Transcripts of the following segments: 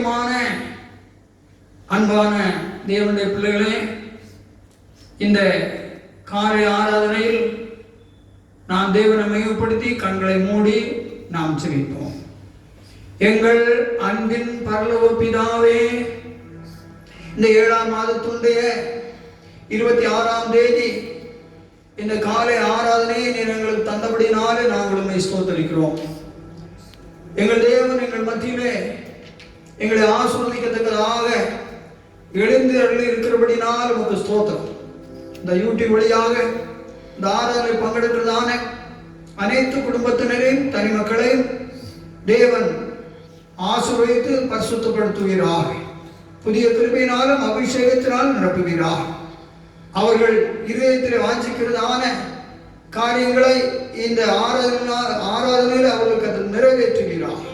பிரியமான அன்பான தேவனுடைய பிள்ளைகளே, இந்த காலை ஆராதனையில் நாம் தேவனை மையப்படுத்தி கண்களை மூடி நாம் ஜெபிப்போம். எங்கள் அன்பின் பரலோக பிதாவே, இந்த 7ஆம் மாதத்துடைய 26ஆம் தேதி இந்த காலை ஆராதனையை நீர் எங்களுக்கு தந்தபடினாலே நாங்கள் உம்மை ஸ்தோத்திரிக்கிறோம். எங்கள் தேவன் எங்கள் மத்தியிலே எங்களை ஆசீர்வதிக்கத்தக்கதாக எழுந்து அருளி இருக்கிறபடினால் உமக்கு ஸ்தோத்திரம். இந்த யூடியூப் வழியாக இந்த ஆராதனை பங்கெடுக்கிறதான அனைத்து குடும்பத்தினரையும் தனி மக்களையும் தேவன் ஆசீர்வதித்து பரிசுத்தப்படுத்துவீராக. புதிய கிருபையினாலும் அபிஷேகத்தினாலும் நிரப்புவீராக. அவர்கள் இதயத்தில் வாஞ்சிக்கிறதான காரியங்களை இந்த ஆராதனையில் அவர்களுக்கு அதை நிறைவேற்றுகிறார்.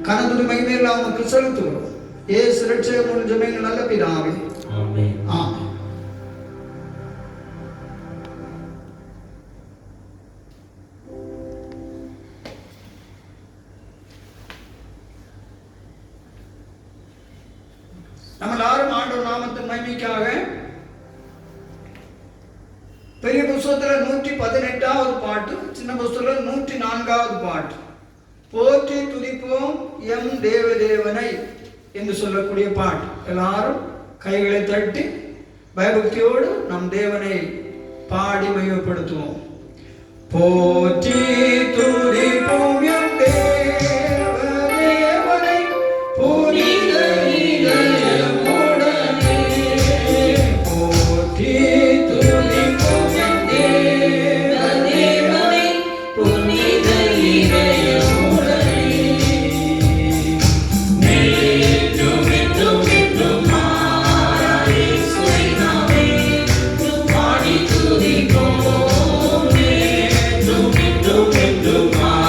கனதுரி மகிமையில் அவங்களுக்கு செலுத்துகிறோம். இயேசு இரட்சகர் மூலம் ஜெபங்கள் நல்ல பிதாவே, ஆமென். ஆமென். நம்ம எல்லாரும் ஆண்டவர் நாமத்தின் மகிமைக்காக பெரிய புஸ்தகத்தில் 118வது பாட்டு, சின்ன புஸ்தகத்தில் 104வது பாட்டு, போற்றி துதிப்போம் எம் தேவதேவனை என்று சொல்லக்கூடிய பாட்டு. எல்லாரும் கைகளை தட்டி பயபக்தியோடு நம் தேவனை பாடி மகிமைப்படுத்துவோம். போற்றி துதிப்போம் எம் தேவதேவனை புனித இதயமுடனே, போற்றி Tudo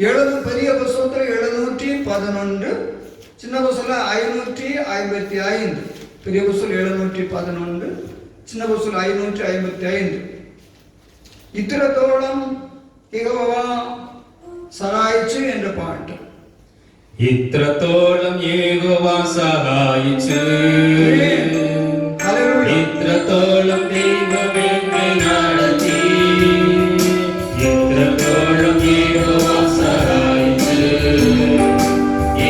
பெரிய புஸ்தகத்தில் 711, சின்ன புஸ்தகம் 555. பெரிய புஸ்தகம் 711, சின்ன புஸ்தகம் 555. இத்திரத்தோളം യഹോവா സഹായിച്ചു என்ற பாட்டு. ഇത്രത്തോളം യഹോവ സഹായിച്ചു, ഇത്രത്തോളം ദൈവം എന്നെ നടത്തി, ഇത്രത്തോളം യഹോവ സഹായിച്ചു,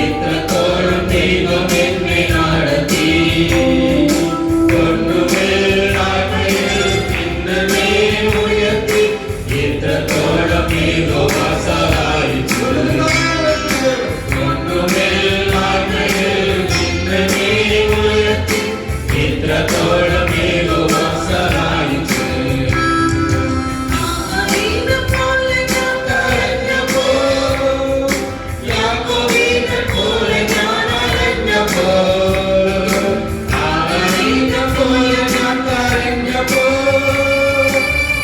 ഇത്രത്തോളം ദൈവം എന്നെ നടത്തി. ഇത്രത്തോളം യഹോവ സഹായിച്ചു, ഇത്രത്തോളം യഹോവ സഹായിച്ചു. യാക്കോബിനെ പോലെ ഞാൻ അലഞ്ഞപ്പോൾ, ആഹാബിനെ പോലെ ഞാൻ കരഞ്ഞപ്പോൾ,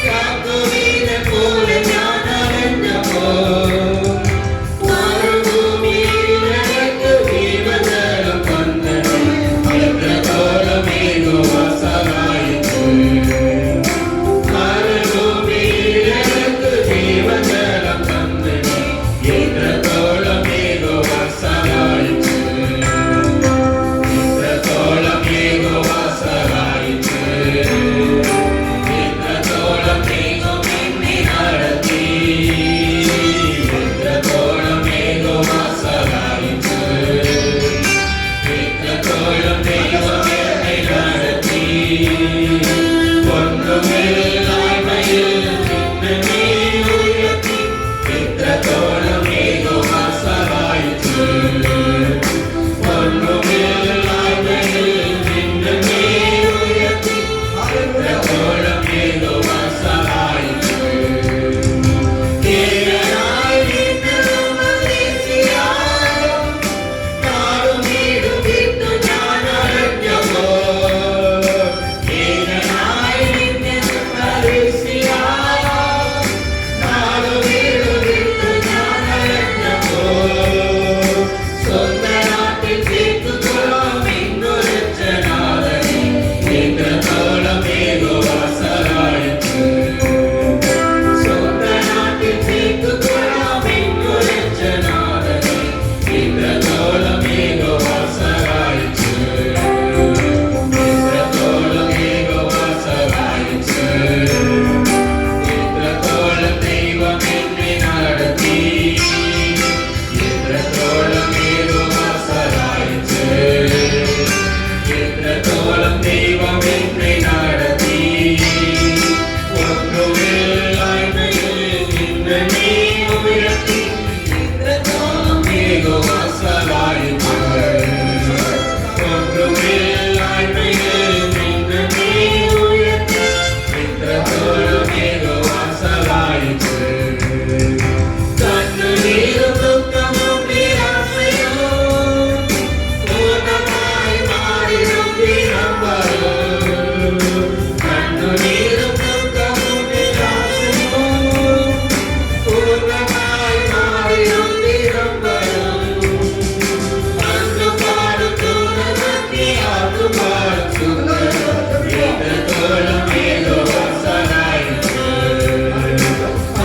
യാക്കോബിനെ പോലെ ഞാൻ അലഞ്ഞപ്പോൾ, മരുഭൂമിയിൽ എനിക്ക് ജീവജലം തന്നേ. ഇത്രത്തോളം യഹോവ സഹായിച്ചു, മരുഭൂമിയിൽ എനിക്ക് ജീവജലം തന്നേ. ഇത്രത്തോളം യഹോവ സഹായിച്ചു, ഇത്രത്തോളം യഹോവ സഹായിച്ചു, ഇത്രത്തോളം ദൈവം എന്നെ നടത്തി, ഇത്രത്തോളം യഹോവ സഹായിച്ചു, ഇത്രത്തോളം ദൈവം എന്നെ നടത്തി. ഒന്നുമില്ലായ്മയിൽ നിന്നെ ഉയർത്തി, ഇത്രത്തോളം യഹോവ സഹായിച്ചു, ഒന്നുമില്ലായ്മയിൽ നിന്നെ ഉയർത്തി, ഇത്രത്തോളം യഹോവ സഹായിച്ചു. ഏകനായി നിന്നതും മതിയായോ, നാടും വീടും വിട്ടു ഞാൻ അലഞ്ഞപ്പോൾ, ഏകനായി നിന്നതും മതിയായോ, നാടും വീടും വിട്ടു ഞാൻ അലഞ്ഞപ്പോൾ, സ്വന്തം നാട്ടിൽ ചേർത്തുകൊള്ളാം ഇന്നുരച്ച നാഥനെ. ഇത്രത്തോളം യഹോവ സഹായിച്ചു, സ്വന്തം നാട്ടിൽ ചേർത്തുകൊള്ളാം ഇന്നുരച്ച നാഥനെ. ഇത്രത്തോളം യഹോവ സഹായിച്ചു, ഇത്രത്തോളം യഹോവ സഹായിച്ചു, ഇത്രത്തോളം ദൈവം എന്നെ നടത്തി, ഇത്രത്തോളം യഹോവ സഹായിച്ചു, ഇത്രത്തോളം ദൈവം എന്നെ നടത്തി. ഒന്നുമില്ലായ്മയിൽ നിന്നെ ഉയർത്തി, ഇത്രത്തോളം യഹോവ സഹായിച്ചു, ഒന്നുമില്ലായ്മയിൽ നിന്നെ ഉയർത്തി, ഇത്രത്തോളം യഹോവ സഹായിച്ചു. കണ്ണുനീരും ദുഃഖവും നിരാശയും പൂർണ്ണമായി മാറിടും വിളംബരം, കണ്ണുനീരും ദുഃഖവും നിരാശയും പൂർണ്ണമായി മാറിടും വിളംബരം. അന്നു പാടുന്നതൊക്കെ ആർക്കു പാടുന്നു, ഇത്രത്തോളം യഹോവ സഹായിച്ചു.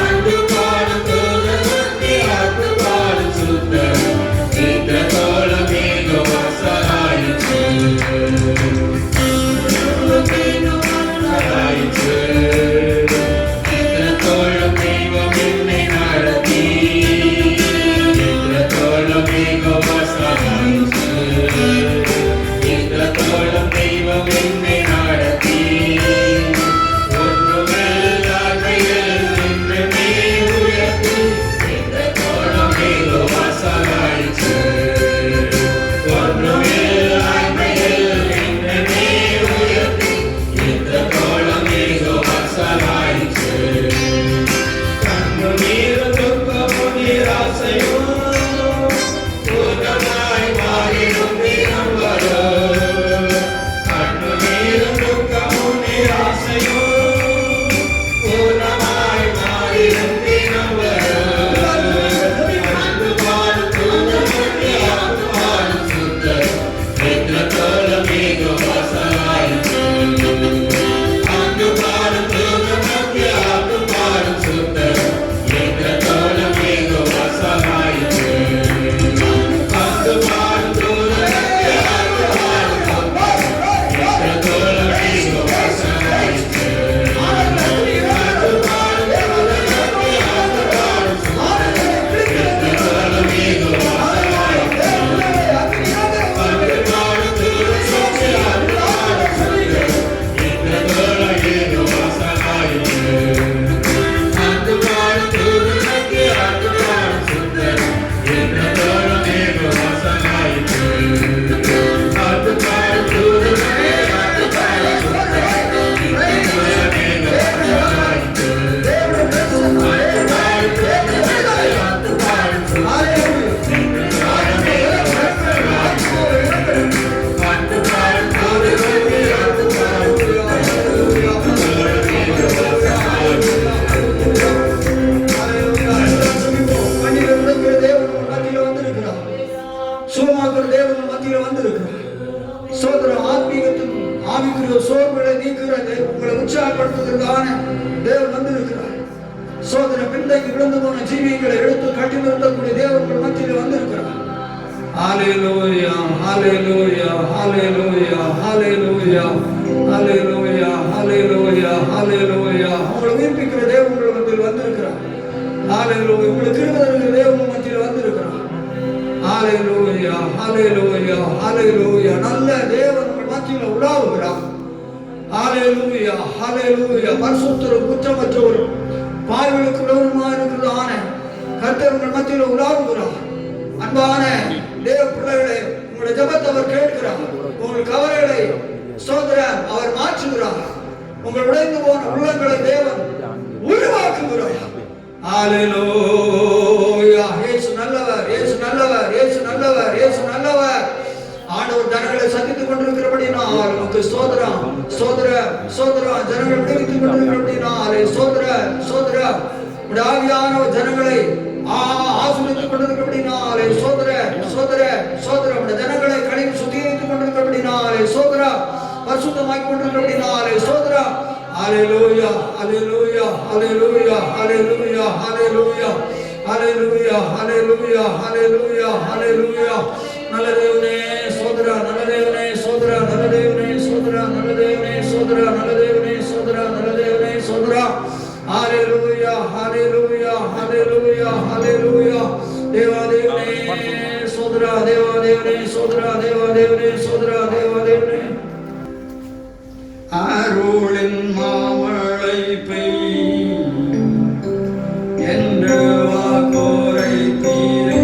അന്നു പാടുന്നതൊക്കെ ആർക്കു പാടുന്നു, ഇത്രത്തോളം യഹോവ സഹായിച്ചു, സഹായിച്ചു. ഇത്രത്തോളം ദൈവം എന്നെ നടത്തി, ഇത്രത്തോളം യഹോവ സഹായിച്ചു, ഇത്രത്തോളം ദൈവം എന്നെ നടത്തി. ഒന്നുമില്ലായ്മയിൽ നിന്നെ ഉയർത്തി, ഇത്രത്തോളം യഹോവ സഹായിച്ചു, ഒന്നുമില്ലായ്മയിൽ നിന്നെ ഉയർത്തി, ഇത്രത്തോളം യഹോവ സഹായിച്ചു. കണ്ണുനീരും ദുഃഖവും നിരാശയും പൂർണ്ണമായി മാറിടും വിളംബരം, കണ്ണുനീരും ദുഃഖവും നിരാശയും പൂർണ്ണമായി മാറിടും വിളംബരം. விடுதலைப்படுத்துவதற்கான தேவன் வந்திருக்கிறார். சோதனை பின்தங்கி விழுந்து போன ஜீவியங்களை எடுத்து கட்டி நிறுத்தக்கூடிய தேவன் மத்தியில் வந்திருக்கிறார். ஹல்லேலூயா, ஹல்லேலூயா, ஹல்லேலூயா, ஹல்லேலூயா, ஹல்லேலூயா, ஹல்லேலூயா, ஹல்லேலூயா. உங்களை உயிர்ப்பிக்கிற தேவன் உங்கள் மத்தியில் வந்திருக்கிறார். ஹல்லேலூயா. உங்களுக்கு கிருபை தேவன் மத்தியில் வந்திருக்கிறார். ஹல்லேலூயா, ஹல்லேலூயா, ஹல்லேலூயா. நல்ல தேவன் உங்கள் மத்தியில் உலாவுகிறார். ஹல்லேலூயா, ஹல்லேலூயா. பரிசுத்தரும் குற்றமற்றவரும் பாவிகளுக்கு விரோதமாக இருக்கிறதான கர்த்தர் உங்கள் மத்தியில் உலாவுகிறார். அன்பான தேவ பிள்ளைகளே, உங்களுடைய ஜெபத்தை அவர் கேட்கிறார். உங்கள் கவலைகளை அவர் மாற்றுகிறார். உங்கள் உடைந்து போன உள்ளங்களை தேவன் உருவாக்குகிறார். ஹல்லேலூயா. இயேசு நல்லவர், இயேசு நல்லவர், இயேசு நல்லவர், இயேசு நல்லவர். ஆண்டவர் ஜனங்களை சந்தித்துக் கொண்டிருக்கிறபடினால் நமக்கு ஸ்தோத்திரம், ஸ்தோத்திரம், ஸ்தோத்திரம். ஜனங்கள் விடுவித்துக் கொண்டிருக்கிறபடினால் ஸ்தோத்திரம், ஸ்தோத்திரம். உடைய ஆவியானவர் ஜனங்களை ஆசீர்வதித்துக் கொண்டிருக்கிறபடினாலே ஸ்தோத்திரம், ஸ்தோத்திரம், ஸ்தோத்திரம். உடைய ஜனங்களை கழுவி சுத்திகரித்துக் கொண்டிருக்கிறபடினாலே ஸ்தோத்திரம், பரிசுத்தமாக்கிக் கொண்டிருக்கிறபடினாலே ஸ்தோத்திரம். ஹல்லேலூயா, ஹல்லேலூயா, ஹல்லேலூயா, ஹல்லேலூயா, ஹல்லேலூயா, ஹல்லேலூயா, ஹல்லேலூயா, ஹல்லேலூயா, ஹல்லேலூயா. நல்ல தேவனே ஸ்தோத்திரம், நல்ல தேவனே ஸ்தோத்திரம், நல்ல தேவனே ஸ்தோத்திரம், நல்ல தேவனே ஸ்தோத்திரம், நல்ல தேவனே ஸ்தோத்திரம், நல்ல தேவனே ஸ்தோத்திரம். ஹல்லேலூயா, ஹல்லேலூயா, ஹல்லேலூயா, ஹல்லேலூயா. தேவா தேவனே ஸ்தோத்திரம், தேவா தேவனே ஸ்தோத்திரம், தேவா தேவனே ஸ்தோத்திரம், தேவா தேவனே. அருளின் மாமழை பெய்யும் என்று வாக்கோரை தீரே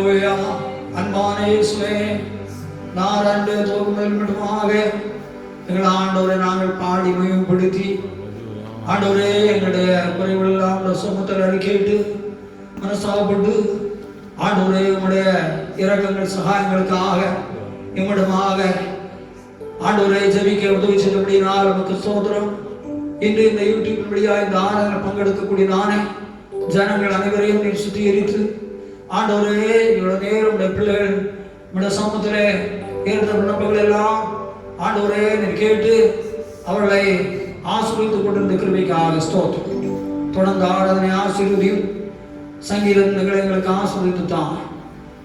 அல்லேலூயா. அன்பான இயேசுவே, நான் அன்று தோறும் மட்டுமாக எங்கள் ஆண்டவரை நாங்கள் பாடி மகிமைப்படுத்தி, ஆண்டவரே எங்களுடைய குறைவெல்லாம் சமூகத்தில் அறிக்கையிட்டு மனசாப்பட்டு, ஆண்டவரே உம்முடைய இரக்கங்கள் சகாயங்களுக்காக இம்மிடமாக ஆண்டவரை ஜெபிக்க உதவி செய்தபடினால் நமக்கு ஸ்தோத்திரம். இன்று இந்த யூடியூப் வழியாக இந்த ஆராதனை பங்கெடுக்கக்கூடிய நானே ஜனங்கள் அனைவரையும் நீர் சுத்திகரித்து, ஆண்டவரே இவ்வளவு நேரம் உடைய பிள்ளைகள் உடைய சமூகத்திலே ஏற்ற விண்ணப்பங்கள் எல்லாம் ஆண்டவரே நீர் கேட்டு அவர்களை ஆசீர்வதித்துக் கொண்டிருந்த கிருபைக்காக ஸ்தோத்திரம். தொடர்ந்து ஆராதனை ஆசீர்வதியும் சங்கீதங்களை எங்களுக்கு ஆசீர்வதித்து தான்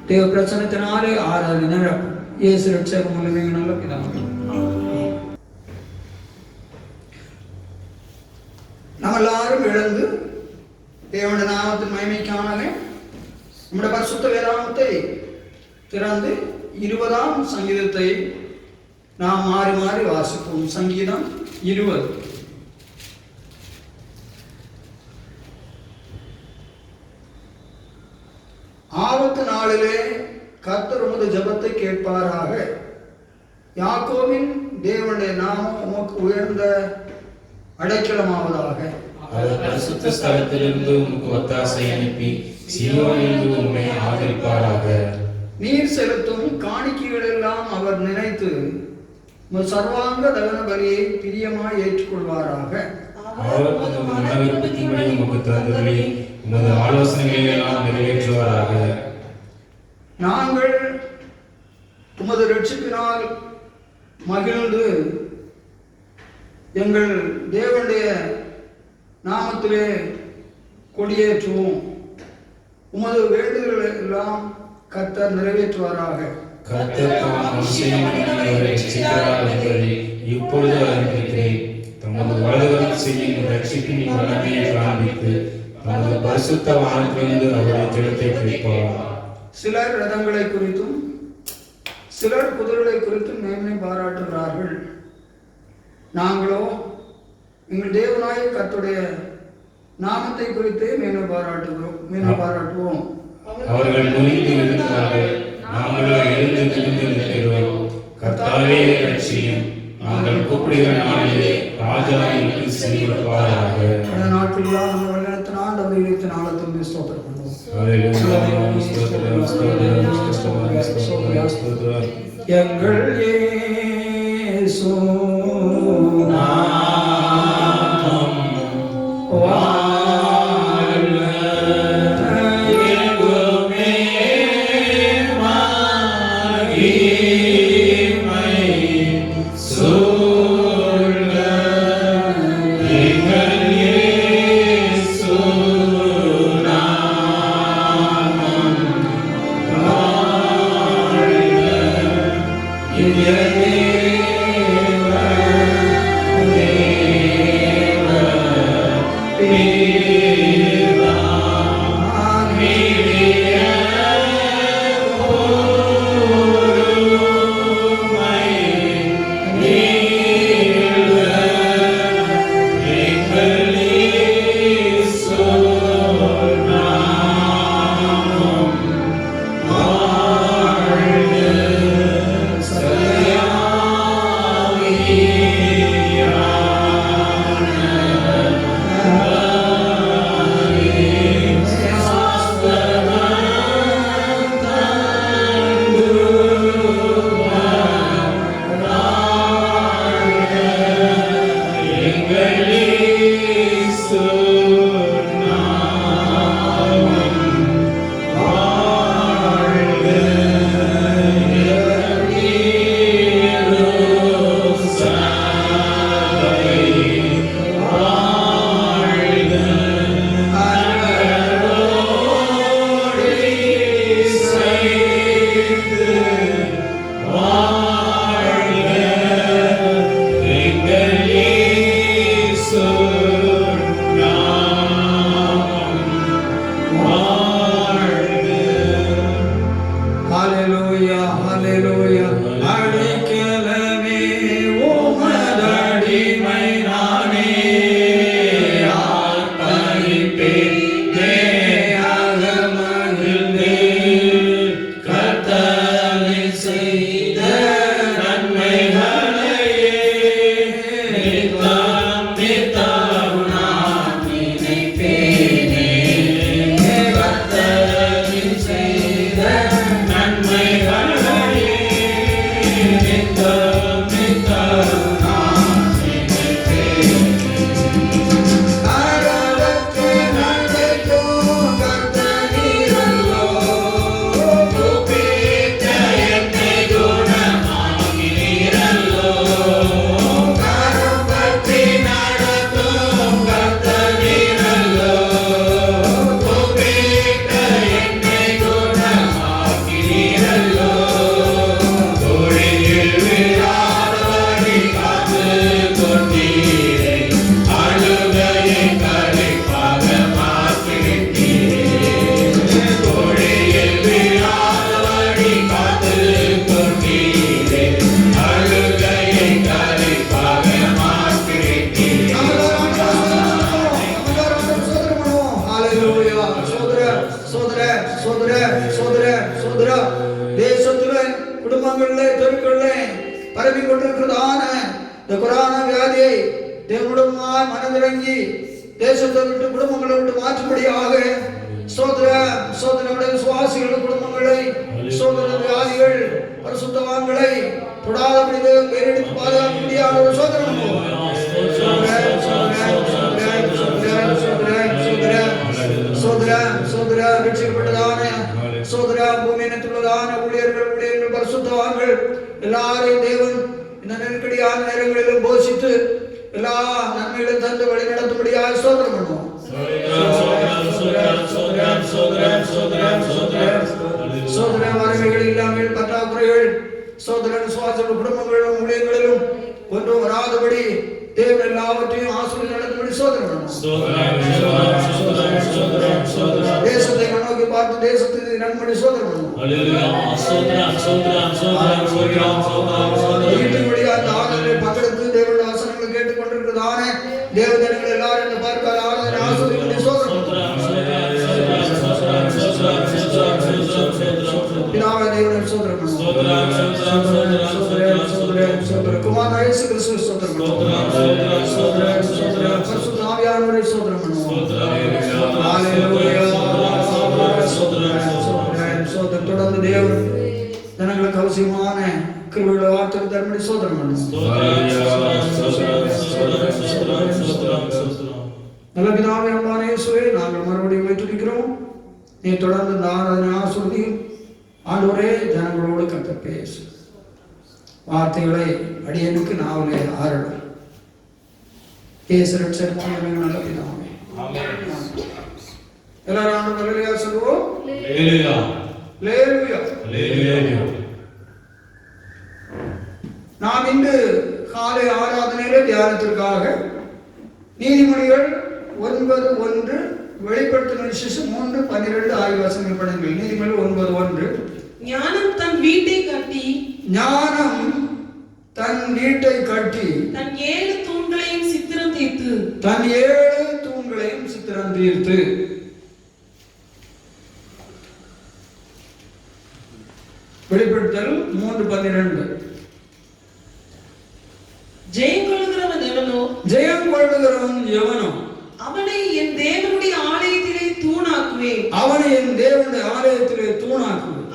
தேவ பிரச்சனத்தினாலே ஆராதனை நிரப்பும். இயேசு ரட்சகர் மூலமே நல்ல பிதாவே. நம்ம எல்லாரும் எழுந்து தேவனுடைய நாமத்தின் மகிமைக்காக நம்முடைய பரிசுத்த வேதாகமத்தை திறந்து 20ஆம் சங்கீதத்தை நாம் மாறி மாறி வாசிப்போம். சங்கீதம் 20. ஆபத்து நாளிலே கர்த்தர் உமது ஜெபத்தை கேட்பாராக. யாக்கோபின் தேவனுடைய நாமம் உமக்கு உயர்ந்த அடைக்கலமாவதாக. அவர் பரிசுத்த ஸ்தலத்திலிருந்து உமக்கு ஒத்தாசை அனுப்பி சீயோனிலிருந்து உம்மை ஆதரிப்பாராக. நீர் செலுத்தும் காணிக்கைகள் எல்லாம் அவர் நினைத்து சர்வாங்க தகன பலியை பிரியமாய் ஏற்றுக்கொள்வாராக. அவர் உமது மனவிருப்பத்தின்படி உமக்கு தந்தருளி உமது ஆலோசனைகளை எல்லாம் நிறைவேற்றுவாராக. நாங்கள் உமது ரட்சிப்பினால் மகிழ்ந்து எங்கள் தேவனுடைய நாமத்திலே கொடியேற்றுவோம். உமது வேண்டுதல்களை எல்லாம் கர்த்தர் நிறைவேற்றுவாராக. கர்த்தர் தாம் மனுஷனை ரட்சிக்கிறார் என்பதை இப்பொழுது அறிந்திருக்கிறேன். தமது வலதுகரம் செய்யும் ரட்சிப்பின் வல்லமையை காண்பித்து தமது பரிசுத்த வானத்திலிருந்து அவருடைய ஜெபத்தை கேட்பார். சிலர் ரதங்களை குறித்தும் சிலர் குதிரைகளை குறித்தும் மேன்மை பாராட்டுகிறார்கள். நாங்களோ எங்கள் தேவனாய கர்த்தருடைய நாமத்தை குறித்தே மேன்மை பாராட்டுவோம். அவர்கள் முறிந்து இருக்கிறார்கள், நாங்களோ எழுந்து நிமிர்ந்து நிற்கிறோம். கர்த்தாவே ரட்சியும், நாங்கள் கூப்பிடுகிற நாளிலே ராஜா எங்களுக்கு செவிகொடுப்பாராக. அந்த நாட்களெல்லாம் நம்ம வழிநடத்தின ஆண்டவரை இழுத்து நாளத்துக்கு ஸ்தோத்திரம் பண்ணுவோம். எங்கள் இயேசு நாமம் வாழ்க எங்குமே மகிமை சூழ்க. எங்கள் இயேசு நாமம் வாழ்க. இதே சோதர சோதர தேசத்துல குடும்பங்கள்ல தெருக்கள்ல பரவி கொண்டிருக்கிறதான இந்த கொரோனா வியாதியை தேவனுடைய மனதிறங்கி தேசத்தை விட்டு குடும்பங்களை விட்டு மாற்றும்படியாக சோதர சோதரனுடைய சுவாசிகள் குடும்பங்களை சோதர வியாதிகள் பரிசுத்தவான்களை தொடாதபடி பேரெடுத்து பாதுகாக்க முடியாத ஒரு சோதரம் சோதர ரட்சிக்கப்பட்டதான சோதர பூமியினத்துள்ளதான ஊழியர்கள் பரிசுத்தவான்கள் எல்லாரையும் தேவன் இந்த நெருக்கடியான நேரங்களிலும் போஷித்து எல்லா நன்மைகளும் தந்து வழி நடத்தும்படியாக சோதரம் பண்ணுவோம். சோதர வரவைகள் இல்லாமல் பற்றாக்குறைகள் சோதரன் சுவாச குடும்பங்களிலும் ஊழியங்களிலும் ஒன்றும் வராதபடி தேவன் எல்லாவற்றையும் ஆசீர்வாதம் நடத்தும்படி சோதரம் பண்ணுவோம். தேசத்தை நோக்கி பார்த்து தேசத்தை நன்மடி சோதரம் பண்ணுவோம். பக்கத்து தேவனுடைய வசனங்களை கேட்டுக் கொண்டிருக்கிறதான தேவதனங்கள் எல்லாரும் இந்த பார்க்காத ஆராதனை ஆசீர்வதித்து சோதரம் பிதாவே தேவனை சோதரம் பண்ணுவோம். குமாரனாகிய இயேசு கிறிஸ்துவை சோதரம் பண்ணுவோம். பரிசுத்த ஆவியானவரை சோதரம் பண்ணுவோம். தொடர்ந்து தேவன் ஜனங்களுக்கு அவசியமான கிருபையுள்ள வார்த்தை தரும்படி சோதரம் பண்ணுவோம். நல்ல பிதாவே அன்பான இயேசுவே நாங்கள் மறுபடியும் வைத்திருக்கிறோம். நீ தொடர்ந்து இந்த ஆராதனை ஆசீர்வதி ஆண்டவரே ஜனங்களோடு கர்த்தர் பேசு. வார்த்தைகளை அடியனுக்கு நாவலே ஆரடும் பேசுற நல்ல பிதாவே. எல்லாரும் ஆண்டவர் அல்லேலூயா சொல்லுவோம். நாம் இன்று காலை ஆராதனையில தியானத்திற்காக நீதிமொழிகள் 9:1 வெளிப்படுத்தின விசேஷம் 3:12 ஆகிய வசனங்கள் படங்கள். நீதிமொழிகள் 9:1 ஞானம் தன் வீட்டை கட்டி தன் 7 தூண்களையும் சித்திரம் தீர்த்து வெளிப்படுத்தல் 3:12 ஜெயம் கொள்ளுகிறவன் எவனோ அவனை என் தேவனுடைய ஆலயத்திலே தூணாக்குவேன்.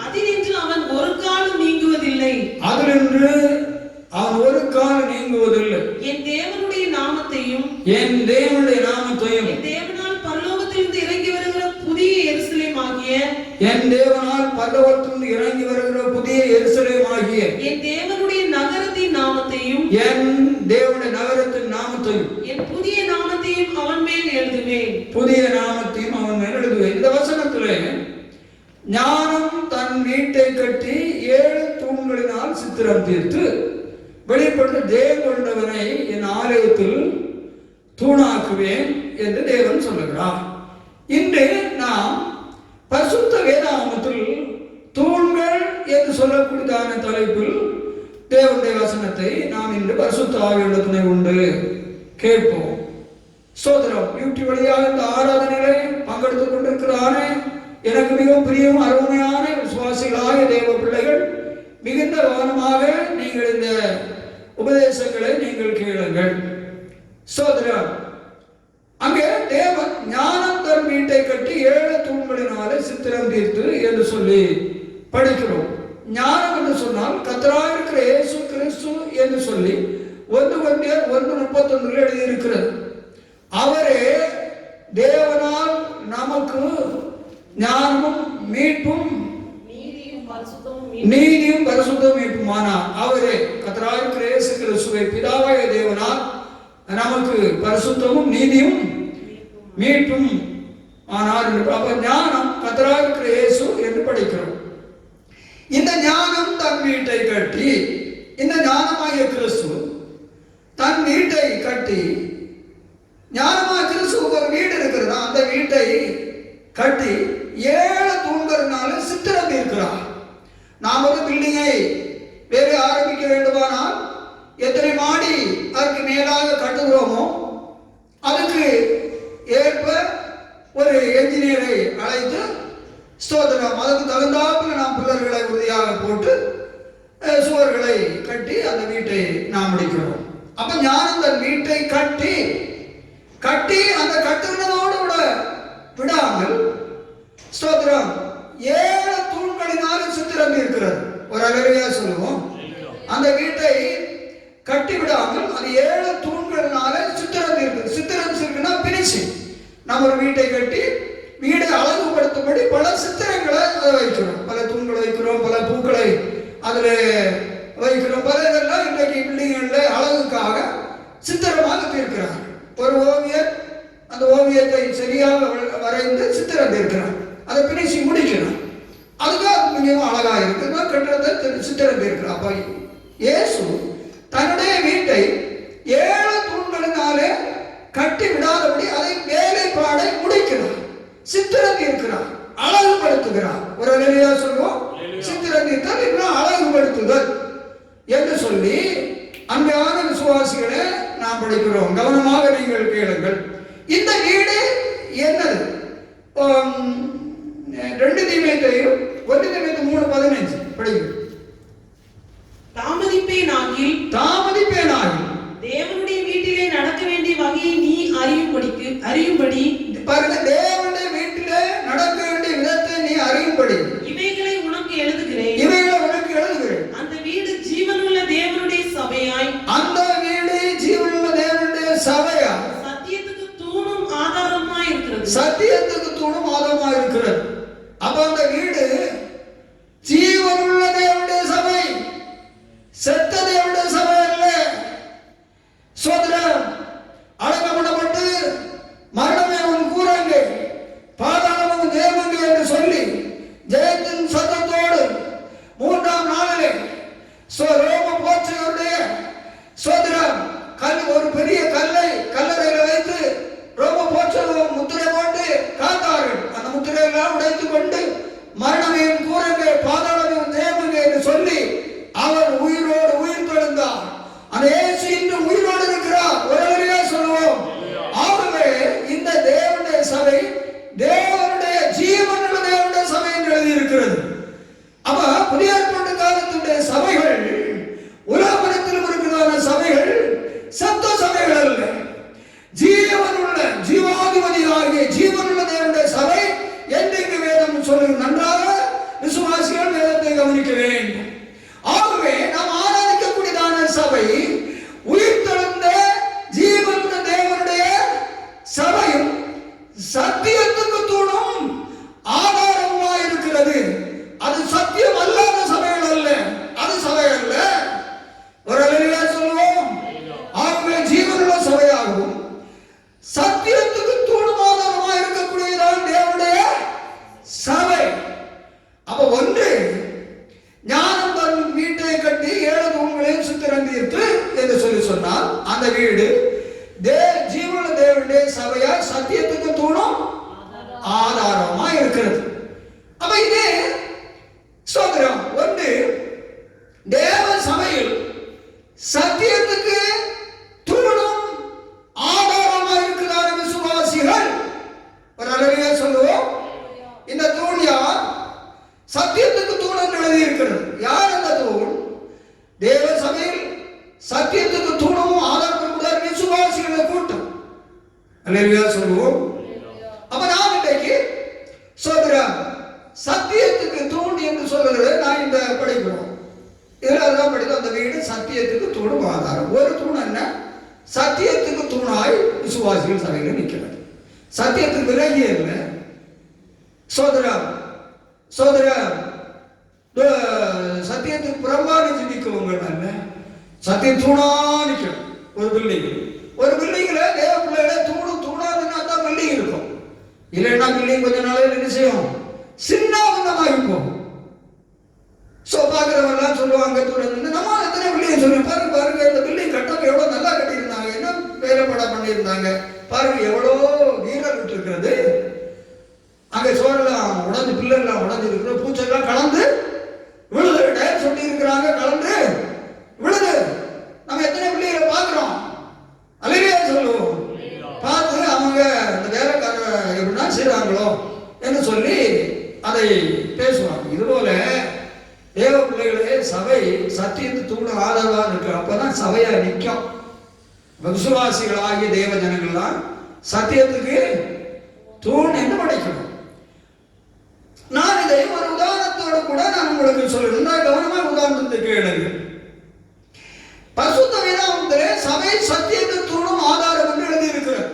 அதினின்று அவன் ஒரு காலம் நீங்குவதில்லை. என் தேவனுடைய நாமத்தையும் என் தேவனால் பரலோகத்திலிருந்து இறங்கி வருகிற புதிய எருசலேம் ஆகிய என் தேவனுடைய நகரத்தின் நாமத்தையும் என் புதிய நாமத்தையும் அவன் மேல் எழுதுவேன். இந்த வசனத்திலே ஞானம் தன் வீட்டை கட்டி 7 தூண்களினால் சித்திரம் தீர்த்து வெளிப்பட்ட தேவனுடவனை என் ஆலயத்தில் தூணாக்குவேன் என்று தேவன் சொல்லுகிறார். இன்று நாம் பரிசுத்த வேதாகமத்தில் தூண்கள் என்று சொல்லக்கூடியதான தலைப்பில் தேவனுடைய வசனத்தை நாம் இன்று பரிசுத்த ஆவியுடைய துணை கொண்டு கேட்போம். சோதரம் யூடியூப் வழியாக இந்த ஆராதனைகளை பங்கெடுத்துக் கொண்டிருக்கிறானே எனக்கு மிகவும் பிரியம் அருமையான விசுவாசிகளாக தேவ பிள்ளைகள் மிகுந்த கவனமாக நீங்கள் இந்த உபதேசங்களை நீங்கள் கேளுங்கள். சோதரம் அங்கே தேவன் ஞானம் தன் வீட்டை கட்டி 7 தூண்களினாலே சித்திரம் தீர்த்து என்று சொல்லி படிக்கிறோம். ஞானம் என்று சொன்னால் கர்த்தராக இருக்கிற இயேசு கிறிஸ்து என்று சொல்லி 1 கொரிந்தியர் 1:31 எழுதியிருக்கிறது. அவரே தேவனால் நமக்கு ஞானமும் மீட்பும் நீதியும் பரிசுத்தமும் மீட்புமானார். அவரே கர்த்தராக இருக்கிற இயேசு கிறிஸ்துவை பிதாவாகிய தேவனால் நமக்கு பரிசுத்தமும் நீதியும் மீட்பும் ஆனார். அப்ப ஞானம் கர்த்தராக இருக்கிற இயேசு என்று படிக்கிறோம். இந்த ஞானம் தன் வீட்டை கட்டி, இந்த ஞானமாகிய கிறிஸ்து தன் வீட்டை கட்டி, ஞானமாக கிறிஸ்துவுக்கு ஒரு வீடு இருக்கிறது, அந்த வீட்டை கட்டி 7 தூண்களினால சித்திரம் இருக்கிறார். நாம் ஒரு பில்டிங்கை வேறு ஆரம்பிக்க வேண்டுமானால் எத்தனை மாடி அதற்கு மேலாக கட்டுகிறோமோ அதுக்கு ஏற்ப ஒரு என்ஜினியரை அழைத்து ஸ்தோத்திரம். அதுக்கு தகுந்தாப்புல நாம் பில்லர்களை உறுதியாக போட்டு சுவர்களை கட்டி அந்த வீட்டை நாம் முடிக்கிறோம். அப்ப ஞானம் தன் வீட்டை கட்டி அந்த கட்டுகிறதோடு கூட விடாமல் ஸ்தோத்திரம் 7 தூண்களினாலும் சித்திரம் இருக்கிறது. ஒரு அலறியா சொல்லுவோம். அந்த வீட்டை கட்டி விடாமல் அது 7 தூண்களினால சித்திரம் இருக்குது. சித்திரம் இருக்குன்னா பினிஷிங். நம்ம ஒரு வீட்டை கட்டி வீடை அழகுபடுத்தும்படி பல சித்திரங்களை அதை வைக்கிறோம். பல தூண்களை வைக்கிறோம், பல பூக்களை அதில் வைக்கிறோம். பல இதெல்லாம் இன்றைக்கு பில்டிங்கள்ல அழகுக்காக சித்திரமாக தீர்க்கிறார். ஒரு ஓவியர் அந்த ஓவியத்தை சரியாக வரைந்து சித்திரம் தீர்க்கிறார். அதை பினிஷி முடிக்கிறார். அதுக்காக மிகவும் அழகாக இருக்குன்னா கட்டுறதை சித்திரம் தீர்க்கிறார். அப்ப இயேசு தன்னுடைய வீட்டை 7 தூண்களினாலே கட்டி விடாதபடி அதை வேலைப்பாடை முடிக்கிறார், சித்திரம் தீர்க்கிறார், அழகுபடுத்துகிறார். ஒரு அலையா சொல்லுவோம். சித்திரம் தீர்த்தல் இன்னும் அழகுபடுத்துதல் என்று சொல்லி அன்பான விசுவாசிகளை நாம் படிக்கிறோம். கவனமாக நீங்கள் கேளுங்கள். இந்த வீடு என்னது? 2 தீமோத்தேயு 1 தீமோத்தேயு 3:15 படிங்க. தாமதிப்பேனாகில் தேவனுடைய வீட்டிலே நடக்க வேண்டிய வகையை நீ அறியும்படி பாருங்க, தேவனுடைய வீட்டிலே நடக்க வேண்டிய விதத்தை நீ அறியும்படி இவைகளை உனக்கு எழுதுகிறேன். அந்த வீடு ஜீவனுள்ள தேவனுடைய சபையாய் சத்தியத்துக்கு தூணும் ஆதாரமாய் இருக்கிறது. அப்ப அந்த வீடு ஜீவனுள்ள தேவனுடைய சபை, செத்த தேவனுடைய சபை அல்ல. சோதரம் அடக்கப்படப்பட்டு மரணமே உன் கூறாங்க, பாதாளமும் தேவங்க என்று சொல்லி ஜெயத்தின் சத்தத்தோடு 3ஆம் நாளிலே ரோம போர்ச்சுகருடைய சோதரம் ஒரு பெரிய கல்லறையில வைத்து ரோம போர்ச்சுகர் முத்திரை போட்டு காத்தார்கள். அந்த முத்திரையெல்லாம் உடைத்துக் கொண்டு மரணமையும் கூறங்க, பாதாளமையும் தேவங்க என்று சொல்லி அவர் உயிரோடு உயிர் தெழுந்தார். அந்த இயேசு இன்று உயிரோடு இருக்கிறார். ஒருவரையா சொல்லுவோம். ஆகவே இந்த தேவனுடைய சபை தேவனுடைய ஜீவனுள்ள தேவனுடைய சபை என்று எழுதியிருக்கிறது. அப்ப புதிய ஏற்பாட்டு காலத்துடைய சபைகள் உலகத்தில் இருக்கிறதான சபைகள் சத்த சபைகள் அல்ல. ஜீவனுள்ள ஜீவாதிபதியாகிய ஜீவனுள்ள தேவனுடைய சபை என்று வேதம் சொல்லுங்க. நன்றாக விசுவாசிகள் வேதத்தை கவனிக்க வேண்டும். ஆகவே நாம் ஆராதிக்கக்கூடியதான சபை உயிர்த்தெழுந்த ஜீவனுள்ள தேவனுடைய சபையும் சத்தியத்துக்கு தூணும் ஆதாரமாக இருக்கிறது. அது சத்தியம் அல்லாத சபைகள் அல்ல, அது சபை அல்ல. ஒரு அலையா சொல்லுவோம். ஆகவே ஜீவனுள்ள சபையாகவும் சத்தியத்துக்கு தூணும் ஆதாரமாக இருக்கக்கூடியதான் தேவனுடைய சபை. அப்ப ஒன்று ஞானம் தன் வீட்டை கட்டி 7 தூண்களையும் சித்திரம் தீர்த்து என்று சொல்லி சொன்னால் அந்த வீடு ஜீவனுள்ள தேவனுடைய சபையா சத்தியத்துக்கு தூணும் ஆதாரமா இருக்கிறது. அப்ப இது சோதரம் ஒன்று தேவ சபையில் சத்தியத்துக்கு தூணும் ஆதாரமா இருக்கிறார் விசுவாசிகள். ஒரு அழகிய சொல்லுவோம். இந்த தூண் யார்? சத்தியத்துக்கு தூண் என்று எழுதி இருக்கிறது. யார் அந்த தூண்? தேவ சபையில் சத்தியத்துக்கு தூணமும் ஆதாரமும் விசுவாசிகளை கூட்டம். அழகியா சொல்லுவோம். அப்ப நாம் இன்றைக்கு சோதரம் சத்தியத்துக்கு தூண் என்று சொல்லுகிறது. நான் இந்த படிக்கிறோம். இதில் தான் படித்தோம். அந்த வீடு சத்தியத்துக்கு தூணும் ஆதாரம். ஒரு தூண் என்ன? சத்தியத்துக்கு தூணாய் விசுவாசிகள் சபையில் நிற்கிறது. சத்தியத்துக்கு விலகிய இல்லை. சோதரம் சத்தியத்துக்கு புறம்பான ஜீவிக்கவங்க அல்ல. சத்தியம் தூணா நிற்கும். ஒரு பில்டிங்ல தேவ பிள்ளைகளை தூணாதுன்னா தான் பில்டிங் இருக்கும். இல்லைன்னா பில்டிங் கொஞ்ச நாளையில் என்ன செய்யும்? சின்னாபந்தமாகி போகும். பார்க்கிறவங்கலாம் சொல்லுவாங்க, நம்ம எத்தனை பில்டிங் சொல்லுவோம். பாருங்க இந்த பில்டிங் கட்டப்ப எவ்வளவு நல்லா கட்டியிருந்தாங்க, என்ன வேலைப்பாடா பண்ணியிருந்தாங்க பாருங்க, எவ்வளோ வீரர் விட்டு இருக்கிறது. அங்கே சோரெல்லாம் உடஞ்சு, பில்லர்லாம் உடஞ்சு இருக்கிற, பூச்செல்லாம் கலந்து விழுது, டயர் சொல்லி இருக்கிறாங்க, கலந்து விழுது. நம்ம எத்தனை பிள்ளைகளை பார்க்கிறோம். அலையா சொல்லுவோம். பார்த்து அவங்க இந்த வேலைக்காரர் எப்படின்னா செய்றாங்களோ என்று சொல்லி அதை சத்தியத்து தூண் ஆதரவா இருக்கு. அப்பதான் சபையா நிற்கும். விசுவாசிகளாகிய தேவ ஜனங்கள் தான் சத்தியத்துக்கு தூண் என்று படைக்கணும். நான் இதை ஒரு உதாரணத்தோடு கூட நான் உங்களுக்கு சொல்றேன். கவனமா உதாரணத்தை கேளுங்க. பரிசுத்த வேதாகமத்திலே சபை சத்தியத்து தூணும் ஆதாரம் என்று எழுதி இருக்கிறார்.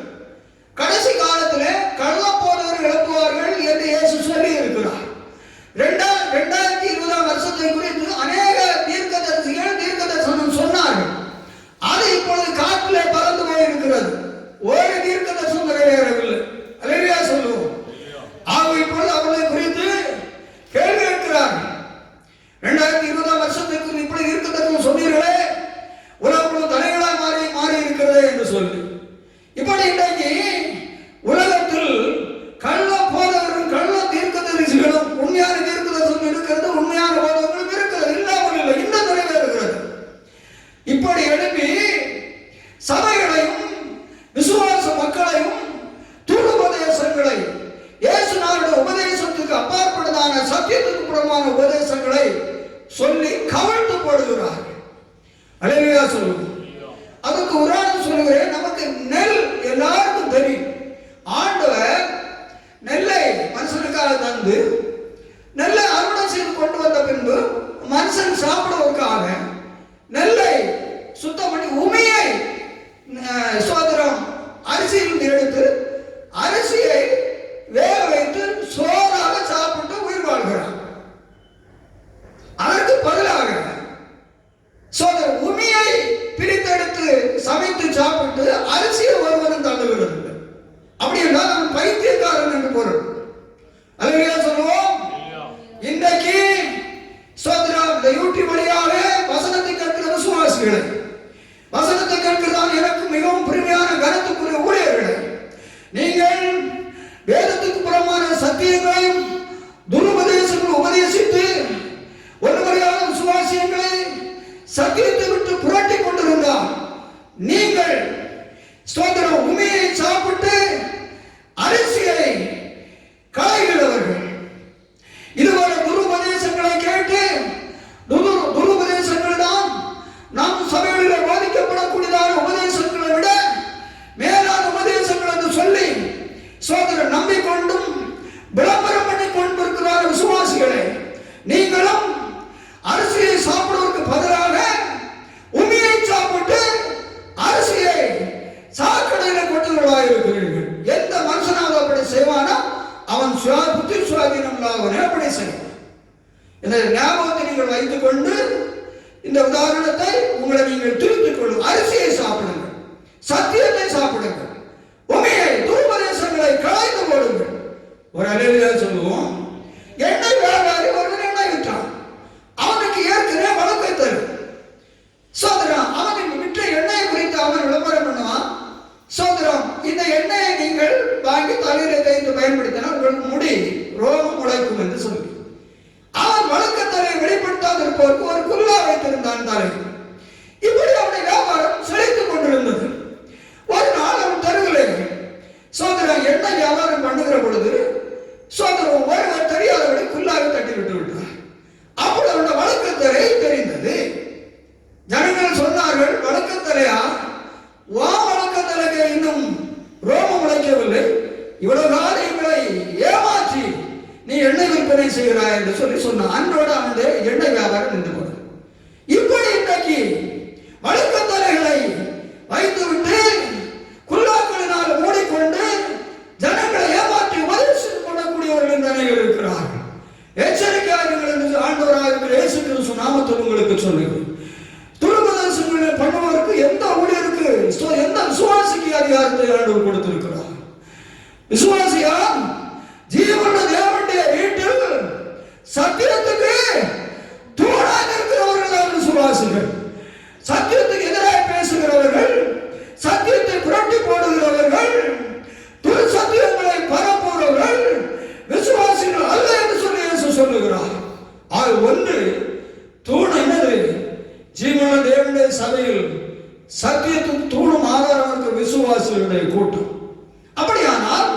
கடைசி காலத்திலே கள்ள போதகர்கள் எழுப்புவார்கள் என்று இயேசு சொல்லி இருக்கிறார். 2020 வருஷத்தை குறித்து அநேக தீர்க்கதரிசிகள் தீர்க்க தரிசனம் சொன்னார்கள். அது இப்பொழுது காற்றிலே பறந்து போயிருக்கிறது. ஒரு தீர்க்க தரிசனம் நிறைவேறவில்லை. அல்லேலூயா சொல்லுவோம். இப்பொழுது அவர்களை குறித்து கேள்வி கேட்கிறார்கள். 2020 வருஷத்துக்கு இப்படி தீர்க்க தரிசனம் சொன்னீர்களே, உலகம் தலைகளாக மாறி இருக்கிறது என்று சொல்லி, இப்படி இன்றைக்கு உலகத்தில் கள்ள போதகர்களும் கள்ள தீர்க்கதரிசிகளும் உண்மையான தீர்க்கதரிசனம் இருக்கிறது, உண்மையான போதகர்களும் இருக்கிறது, இல்லாமல் இல்லை, இன்னும் நிறைவேறுகிறது. இப்படி எழுப்பி சபைகளையும் விசுவாச மக்களையும் துருபதேசங்களை இயேசுநாதருடைய உபதேசத்துக்கு அப்பாற்பட்டதான சத்தியத்துக்கு புறமான உபதேசங்களை சொல்லி கவிழ்த்து போடுகிறார்கள். அல்லேலூயா சொல்லுவோம். அதுக்கு உதாரணம் சொல்லுகிறேன். நமக்கு நெல் எல்லாருக்கும் தெரியும். ஆண்டவர் நெல்லை மனுஷனுக்காக தந்து நெல்லை அறுவடை செய்து கொண்டு வந்த பின்பு மனுஷன் சாப்பிடுவதற்காக நெல்லை சுத்தம் பண்ணி உமையை சோதரம் அரிசியில் எடுத்து அரிசியை வேக வைத்து சோறாக சாப்பிட்டு உயிர் வாழ்கிறான். அதற்கு பதிலாக சோதரம் உமையை பிரித்தெடுத்து சமைத்து சாப்பிட்டு அரிசியை ஒருவரும் தள்ளுகிறது. அப்படி என்றால் அவன் பைத்தியக்காரன் என்று பொருள். அல்லேலூயா சொல்லுவோம். இன்றைக்கு சோதரம் இந்த யூடியூப் வழியாக வசனத்தை கேட்கிற விசுவாசிகளை, வசனத்தை கேட்கிறதால் எனக்கு மிகவும் பெருமையான கருத்துக்குரிய ஊழியர்களை, நீங்கள் வேதத்துக்கு புறமான சத்தியங்களையும் துருபதேசங்களும் உபதேசித்து ஒருவரையான விசுவாசியங்களை சத்தியத்தை விட்டு புரட்டி கொண்டிருந்தால் நீங்கள் ஸ்தோத்திரம் உமையை சாப்பிட்டு அரிசியை களைகிறவர்கள். இதுவரை துருபதேசங்களை கேட்டு துருபதேசங்கள் தான் நம் சபைகளில் பாதிக்கப்படக்கூடியதான உபதேசங்களை விட மேலான உபதேசங்கள் என்று சொல்லி சோதரர் நம்பிக்கொண்டும் விளம்பரம் பண்ணி கொண்டிருக்கிறார். விசுவாசிகளே, நீங்களும் அரிசியை சாப்பிடுவதற்கு பதிலாக உமியை சாப்பிட்டு அரிசியை சாக்கடையில கொட்டுகிறவர்களாக இருக்கிறீர்கள். எந்த மனுஷனாவது அப்படி செய்வானா அவன் புத்தி சுவாதீனம் இல்லாதவனே அப்படி செய்வான். இந்த ஞாபகத்தை நீங்கள் வைத்துக் கொண்டு இந்த உதாரணத்தை உங்களை நீங்கள் திருத்திக் கொள்ளும். அரிசியை சாப்பிடுங்கள், சத்தியத்தை சாப்பிடுங்கள், உமையை துருபதேசங்களை களைந்து போடுங்கள். ஒரு அல்லேலூயா சொல்லுவோம். எண்ணெய் வியாபாரி ஒருவன் எண்ணெய் விற்றான். அவனுக்கு ஏற்கனவே வழக்கை தரும். சோதரம் அவனுக்கு விற்ற எண்ணெயை குறித்து அவன் விளம்பரம் பண்ணுவான். சோதரம் இந்த எண்ணெயை நீங்கள் வாங்கி தலையில தேய்த்து பயன்படுத்தினால் உங்களுக்கு முடி ரோமம் முளைக்கும் என்று சொல்லி அவன் வழக்கத்தலை வெளிப்படுத்தாது இருப்பதற்கு ஒரு குல்லா வைத்திருந்தான் தலை. இப்படி அவனுடைய வியாபாரம் செழித்துக் கொண்டிருந்தது. ஒரு நாள் அவன் தெருவிலே சோதரம் எண்ணெய் வியாபாரம் பண்ணுகிற பொழுது சோதரம் ஒருவர் தெரியாதபடி குல்லாவை தட்டி விட்டு விட்டார். அப்படி அவனுடைய வழக்கத்தலை தெரிந்தது. ஜனங்கள் சொன்னார்கள், வழக்கத்தலையா, வா வழக்கத்தலைக்கு இன்னும் ரோமம் உழைக்கவில்லை, இவ்வளவு காரியங்களை ஏமாற்றி நீ எண்ணெய் விற்பனை செய்கிறாய் என்று சொல்லி சொன்னான். அன்றோடு அவனுடைய எண்ணெய் வியாபாரம் நின்று போனது. இப்படி இன்றைக்கு வழக்கத்தலைகளை வைத்துவிட்டு குல்லாக்களினால் மூடிக்கொண்டு ஜனங்களை ஏமாற்றி உபதேசித்துக் கொள்ளக்கூடியவர்கள் நிறைய இருக்கிறார்கள். எச்சரிக்கையாளர்கள் என்று ஆண்டவராக இருக்கிற இயேசு கிறிஸ்து நாமத்தில் உங்களுக்கு சொல்லுங்கள். துருபதேசங்களை பண்ணுவதற்கு எந்த ஊழியருக்கு எந்த விசுவாசிக்கு அதிகாரத்தை ஆண்டவர் கொடுத்திருக்கிறார்? விசுவாசியா ஜீவன தேவனுடைய வீட்டில் சத்தியத்துக்கு தூணாக இருக்கிறவர்கள் விசுவாசிகள். சத்தியத்துக்கு எதிராக பேசுகிறவர்கள், சத்தியத்தை புரட்டி போடுகிறவர்கள், துரு சத்தியங்களை பரப்புகிறவர்கள் விசுவாசிகள் அல்ல என்று சொல்லி இயேசு சொல்லுகிறார். அது ஒன்று தூண் என்னது? ஜீவன தேவனுடைய சபையில் சத்தியத்துக்கு தூணும் ஆதாரம் இருக்கிற விசுவாசிகளுடைய கூட்டம். அப்படியானால்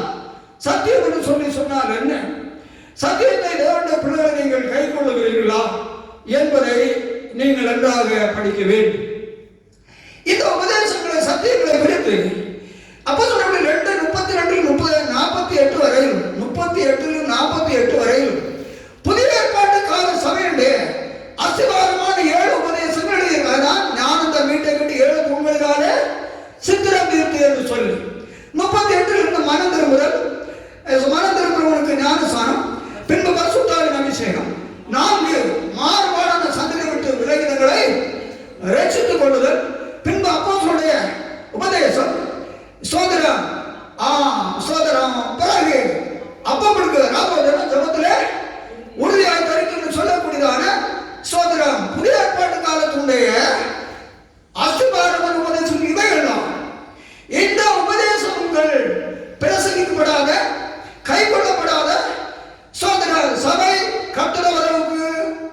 சத்தியம் என்று சொல்லி சொன்னால் என்ன? சத்தியத்தை தேவனுடைய பிள்ளைகளை நீங்கள் கை கொள்ளுகிறீர்களா என்பதை நீங்கள் நன்றாக படிக்க வேண்டும். இந்த உபதேசங்களை சத்தியங்களை குறித்து அப்போஸ்தலர்கள் 2:32-48 வரையிலும் 38-48 வரையிலும் புதிய ஏற்பாட்டு கால சபையுடைய அஸ்திவாரமான 7 உபதேசங்கள் எழுதியிருக்கிறார். ஞானத்தை மீட்டை கட்டி 7 தூண்களினாலே சித்திரம் தீர்த்து என்று சொல்லி 38 மனம் திரும்புகிறவனுக்கு ஞானஸ்நானம், பின்பு பரிசுத்தாவின் அபிஷேகம், 4 மாறுபாடான சந்தனை விட்டு விலகினங்களை ரட்சித்துக் கொள்ளுதல், பின்பு அப்போஸ்தலருடைய உபதேசம், சோதரம் பிறகு அப்பம் கொடுக்கிற ராபோதன ஜபத்திலே உறுதியாய் தரித்து சொல்லக்கூடியதான சோதரம் புதிய ஏற்பாட்டு காலத்துடைய அஸ்திபாரமான உபதேசம் இவைகள்லாம். இந்த உபதேசங்கள் பிரசங்கிக்கப்படாத கைக்கொள்ளப்படாத சோதர சபை கட்டுற வரவுக்கு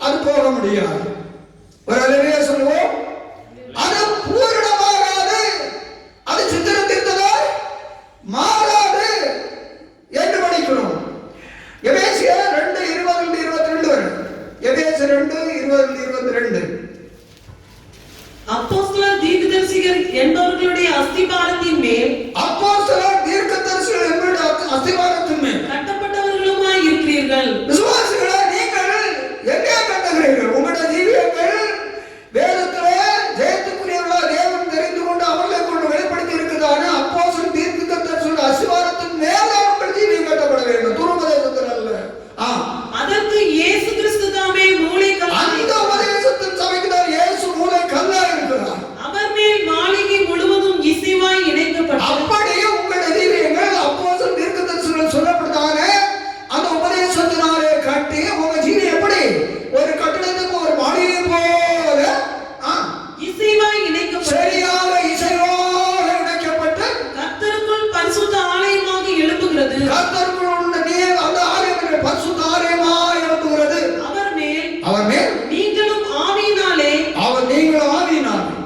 அது போக முடியாது. ஒரு அலையிலே சொல்லுவோம், அது பூரணமாகாது, அது சித்திரம் தீர்த்ததா மாறாது என்று படிக்கணும். எபேசியர் 2:20-22 வரை. எபேசியர் 2:20-22. அப்போஸ்தலர் தீர்க்கதரிசிகள் என்பவர்களுடைய அஸ்திபாரத்தின் மேல் அப்போஸ்தலர் தீர்க்கதரிசிகள் என்பவருடைய அஸ்திபாரத்தின் மேல் கட்டப்பட்டவர்களுமாய் இருக்கிறீர்கள். விசுவாசிகளே, நீங்கள் எங்கே கட்டுகிறீர்கள்? உங்களுடைய ஜீவியங்கள் வேதத்திலே ஜெயத்துக்குரியவர்களாக தேவன் தெரிந்து கொண்டு அவர்களை கொண்டு வெளிப்படுத்தி இருக்கிறதான அப்போஸ்தலர் தீர்க்கதரிசிகளுடைய அஸ்திபாரத்தின் மேலே உங்கள் ஜீவியம் கட்டப்பட வேண்டும், துருபதேசத்தில் அல்ல. அதற்கு இயேசு கிறிஸ்து தாமே மூலைக்கல்லாய், அந்த உபதேசத்தின் சபைக்கு தான் இயேசு மூலைக்கல்லாய் இருக்கிறார். அவர் மேல் மாளிகை முழுவதும் இசைவாய் இணைக்கப்பட்டது. அப்படியே உங்களுடைய ஜீவியங்கள் அப்போஸ்தலர் தீர்க்கதரிசிகள் சொல்லப்பட்டதான அந்த உபதேசத்தினாலே கட்டி உங்க ஜீவியம் எப்படி ஒரு கட்டிடத்துக்கு ஒரு மாளிகை போல இசைவாய் இணைக்கப்பட்டு சரியாக இசையோடு இணைக்கப்பட்டு கர்த்தருக்குள் பரிசுத்த ஆலயமாக எழும்புகிறது. கர்த்தருக்குள் அந்த ஆலயம் பரிசுத்த ஆலயமாக எழும்புகிறது. அவர் மேல் நீங்களும் ஆவியினாலே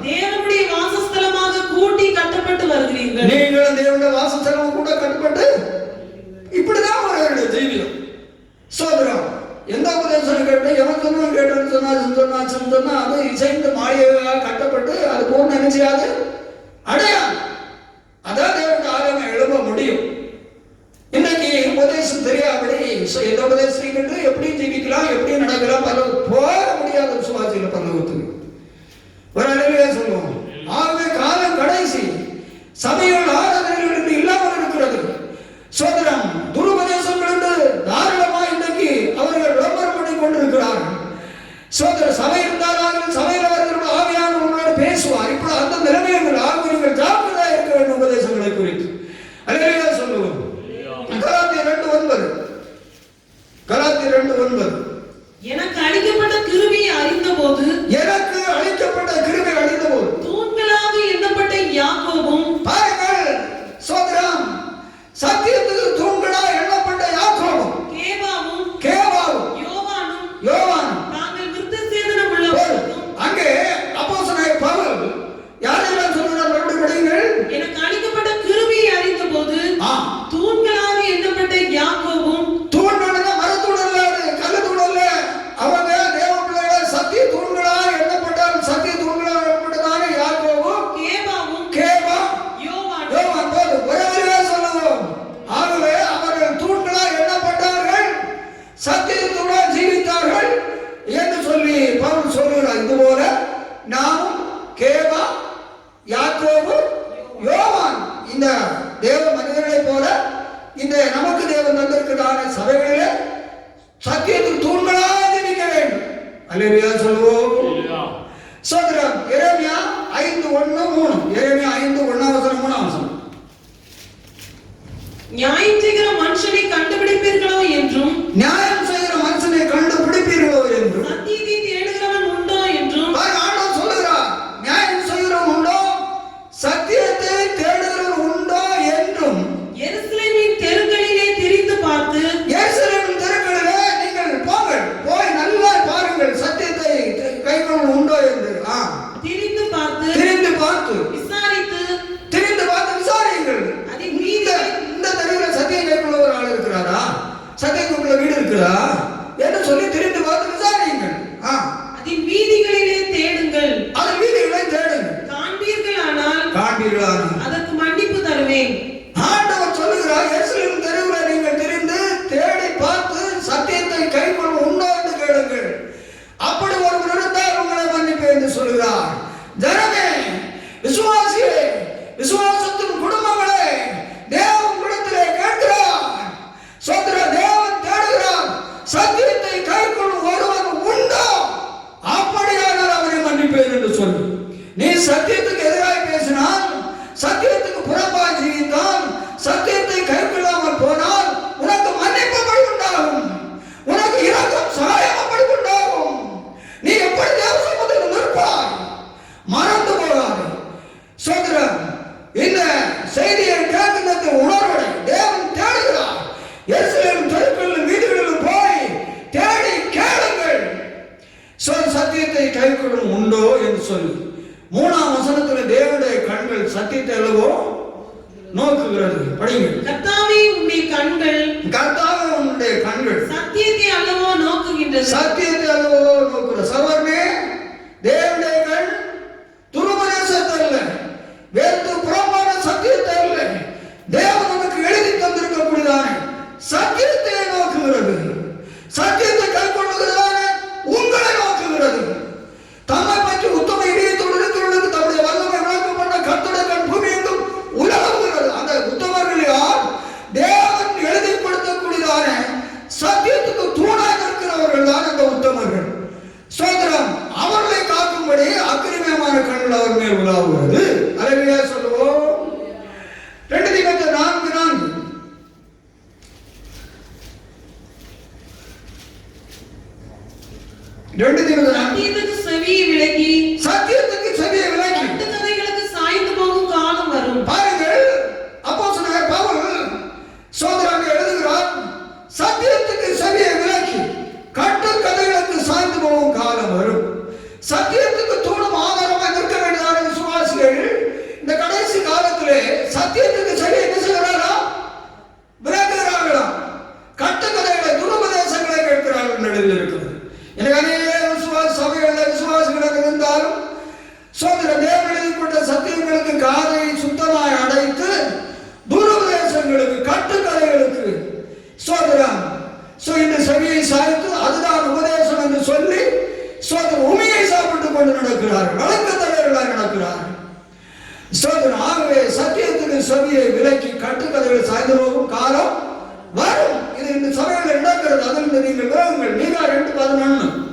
தேவனுடைய வாசஸ்தலமாக கூட்டி கட்டப்பட்டு வருகிறீர்கள். நீங்களும் தேவனுடைய வாசஸ்தலம் கூட கட்டப்பட்டு இப்படிதான் ஒரு ஜீவியம். சோதரம் எந்த உபதேசம் கேட்டு எவன் சொன்ன கேட்டு சொன்னா அது இசைந்து மாளிகையாக கட்டப்பட்டு அது பூர்ண நினைச்சியாது அடையாது. அதான் தேவனுடைய ஆலயம் எழும்ப முடியும். இன்னைக்கு உபதேசம் தெரியாதபடி எந்த உபதேசம் கேட்டு எப்படி ஜீவிக்கலாம், எப்படி நடக்கலாம், போக முடியாத விசுவாசிகளை பரலோகத்துக்கு ஒரு அலையிலே சொல்லுவோம். ஆகவே காலம் கடைசி, சபைகள் ஆராதனைகள் இல்லாமல் இருக்கிறது. சோதரம் துருபதேசங்கள் என்று தாராளமாக இன்றைக்கு அவர்கள் விளம்பரம் பண்ணி கொண்டிருக்கிறார்கள். சோதர சபை இருந்தாலும் சபையில் அவர்களோட ஆவியான உங்களோட பேசுவார். இப்ப அந்த நிலைமைகள் ஆவியர்கள் ஜாக்கிரதையாக இருக்க வேண்டும் உபதேசங்களை குறித்து. அலையிலே சொல்லுவோம். கலாத்தியர் 2:9 எனக்கு அளிக்கப்பட்ட கிருபையை அறிந்தபோது தூண்களாக எண்ணப்பட்ட யாக்கோபும், பாருங்கள் சோதரம், சத்தியத்துக்கு தூண்களாக எண்ணப்பட்ட யாக்கோபும் கேபாவும் யோவானும் தாங்கள் விருத்த சேதனம் உள்ளவர்களும். அங்கே அப்போஸ்தலனாகிய பவுல் யாரெல்லாம் சொல்கிறார்? மறுபடியும் படியுங்கள். எனக்கு அளிக்கப்பட்ட கிருபையை அறிந்தபோது தூண்களாக எண்ணப்பட்ட யாக்கோபும், தூண்கள மரத்தூணல்ல, கல்லு தூணல்ல, அவங்க தேவ பிள்ளைகள் சத்திய தூண்களாக எண்ணப்பட்டால் சத்திய தூண்களாக எண்ணப்பட்டதான யாக்கோபும் கேபா யோவான் போது ஒரே சொல்லுவோம். ஆகவே அவர்கள் தூண்களாக எண்ணப்பட்டார்கள், சத்தியத்துடன் ஜீவித்தார்கள் என்று சொல்லி பவுல் சொல்கிறார். இதுபோல நாமும் கேபா யாக்கோபு யோவான் இந்த தேவ மனிதர்களை போல இந்த நமக்கு தேவன் தந்திருக்கிறதான சபைகளிலே சத்தியத்துக்கு தூண்களாக ஜீவிக்க வேண்டும். அல்லேலூயா சொல்லுவோம். சோதரம் எரேமியா 5:1-3. எரேமியா 5:1-3. நியாயம் செய்கிற மனுஷனை கண்டுபிடிப்பீர்களோ என்றும், நியாயம் செய்கிற மனுஷனை கண்டுபிடிப்பீர்களோ என்றும், சத்தியத்தை தேடுகிறவன் உண்டோ என்றும். ஆண்டவர் சொல்லுகிறார், நியாயம் செய்கிறவன் உண்டோ, சத்தியத்தை தேடுகிறவன் உண்டோ என்றும். எருசலேமின் தெருக்களிலே திரிந்து பார்த்து, எருசலேமின் தெருக்களிலே நீங்கள் போங்கள், போய் நல்லா பாருங்கள் சத்தியத்தை கைக்கொள்ள உண்டோ என்று. திரிந்து பார்த்து விசாரியுங்கள். இந்த தெருவில் சத்தியம் கைக்கொள்ள ஒரு ஆள் இருக்கிறாரா? சத்தியத்துக்குள்ள வீடு இருக்கிறதா? சத்தியத்தை கைக்கொள்ளும் உண்டோ என்று சொல்லி 3ஆம் வசனத்தில் தேவனுடைய கண்கள் சத்தியத்தை அல்லவோ நோக்குகிறது. படிங்க. கர்த்தாவே உம்முடைய கண்கள், கர்த்தாவே உம்முடைய கண்கள் சத்தியத்தை அல்லவோ நோக்குகின்றது. சத்தியத்தை அல்லவோ நோக்குகிறது. சகோதரனே, தேவனுடைய கண் துருபதேசத்தை அல்ல, வேறு புறம்பான சத்தியத்தை அல்ல, தேவன் நமக்கு எழுதி தந்திருக்கக்கூடியதான சத்தியத்தை நோக்குகிறது. சத்தியத்தை கைக்கொள்ளுகிறதான உங்களை நோக்குகிறது. தம்மை பற்றி உத்தம இடையத்தோடு தம்முடைய வல்லமை விளக்கப்பட்ட கர்த்தருடைய கண் பூமி எங்கும் உலகுகிறது. அந்த உத்தமர்கள் யார்? தேவன் எழுதி கொடுத்தக்கூடியதான சத்தியத்துக்கு தூணாக இருக்கிறவர்கள் தான் அந்த உத்தமர்கள். சோதரம் அவர்களை காக்கும்படி அக்கிரமமான கண்கள் அவர் மேல் உலாவுகிறது. அல்லேலூயா சொல்லுவோம். 2 தீமோத்தேயு 4:4 சத்தியத்துக்கு செவியை விலக்கி, சத்தியத்துக்கு செவியை விலக்கி கட்டுக்கதைகளுக்கு சாய்ந்து போகும் காலம் வரும். பாருங்கள், அப்போஸ்தலனாகிய பவுல் சோதரன் எழுதுகிறார், சத்தியத்துக்கு செவியை விலக்கி கட்டுக்கதைகளுக்கு சாய்ந்து போகும் காலம் வரும். சத்தியத்துக்கு தூணும் ஆதாரமாக நிற்க வேண்டியதான விசுவாசிகள் இந்த கடைசி காலத்திலே சத்தியத்துக்கு செவியை என்ன செய்கிறாரா? விலகுகிறார்களா? கட்டுக்கதைகளை துருபதேசங்களை கேட்கிறார்கள் நடுவில் இருக்கிறது. எனக்கு அநேக விசுவாசிகள் இருந்தாலும் சோதர தேவன் எழுதி கொண்ட சத்தியங்களுக்கு காதை சுத்தமாய் அடைத்து துருபதேசங்களுக்கு கட்டுக்கதைகளுக்கு சோதரம் இந்த செவியை சாய்த்து அதுதான் உபதேசம் என்று சொல்லி சோதர உமையை சாப்பிட்டுக் கொண்டு நடக்கிறார்கள், வழக்கத்தலைவர்களாக நடக்கிறார்கள். சோதரன் ஆகவே சத்தியத்துக்கு செவியை விலக்கி கட்டுக்கதைகள் சாய்ந்து போகும் காலம் வரும். இது இந்த சபையில் நடக்கிறது. அதில் நீங்கள் விலகுங்கள். மீகா 2:11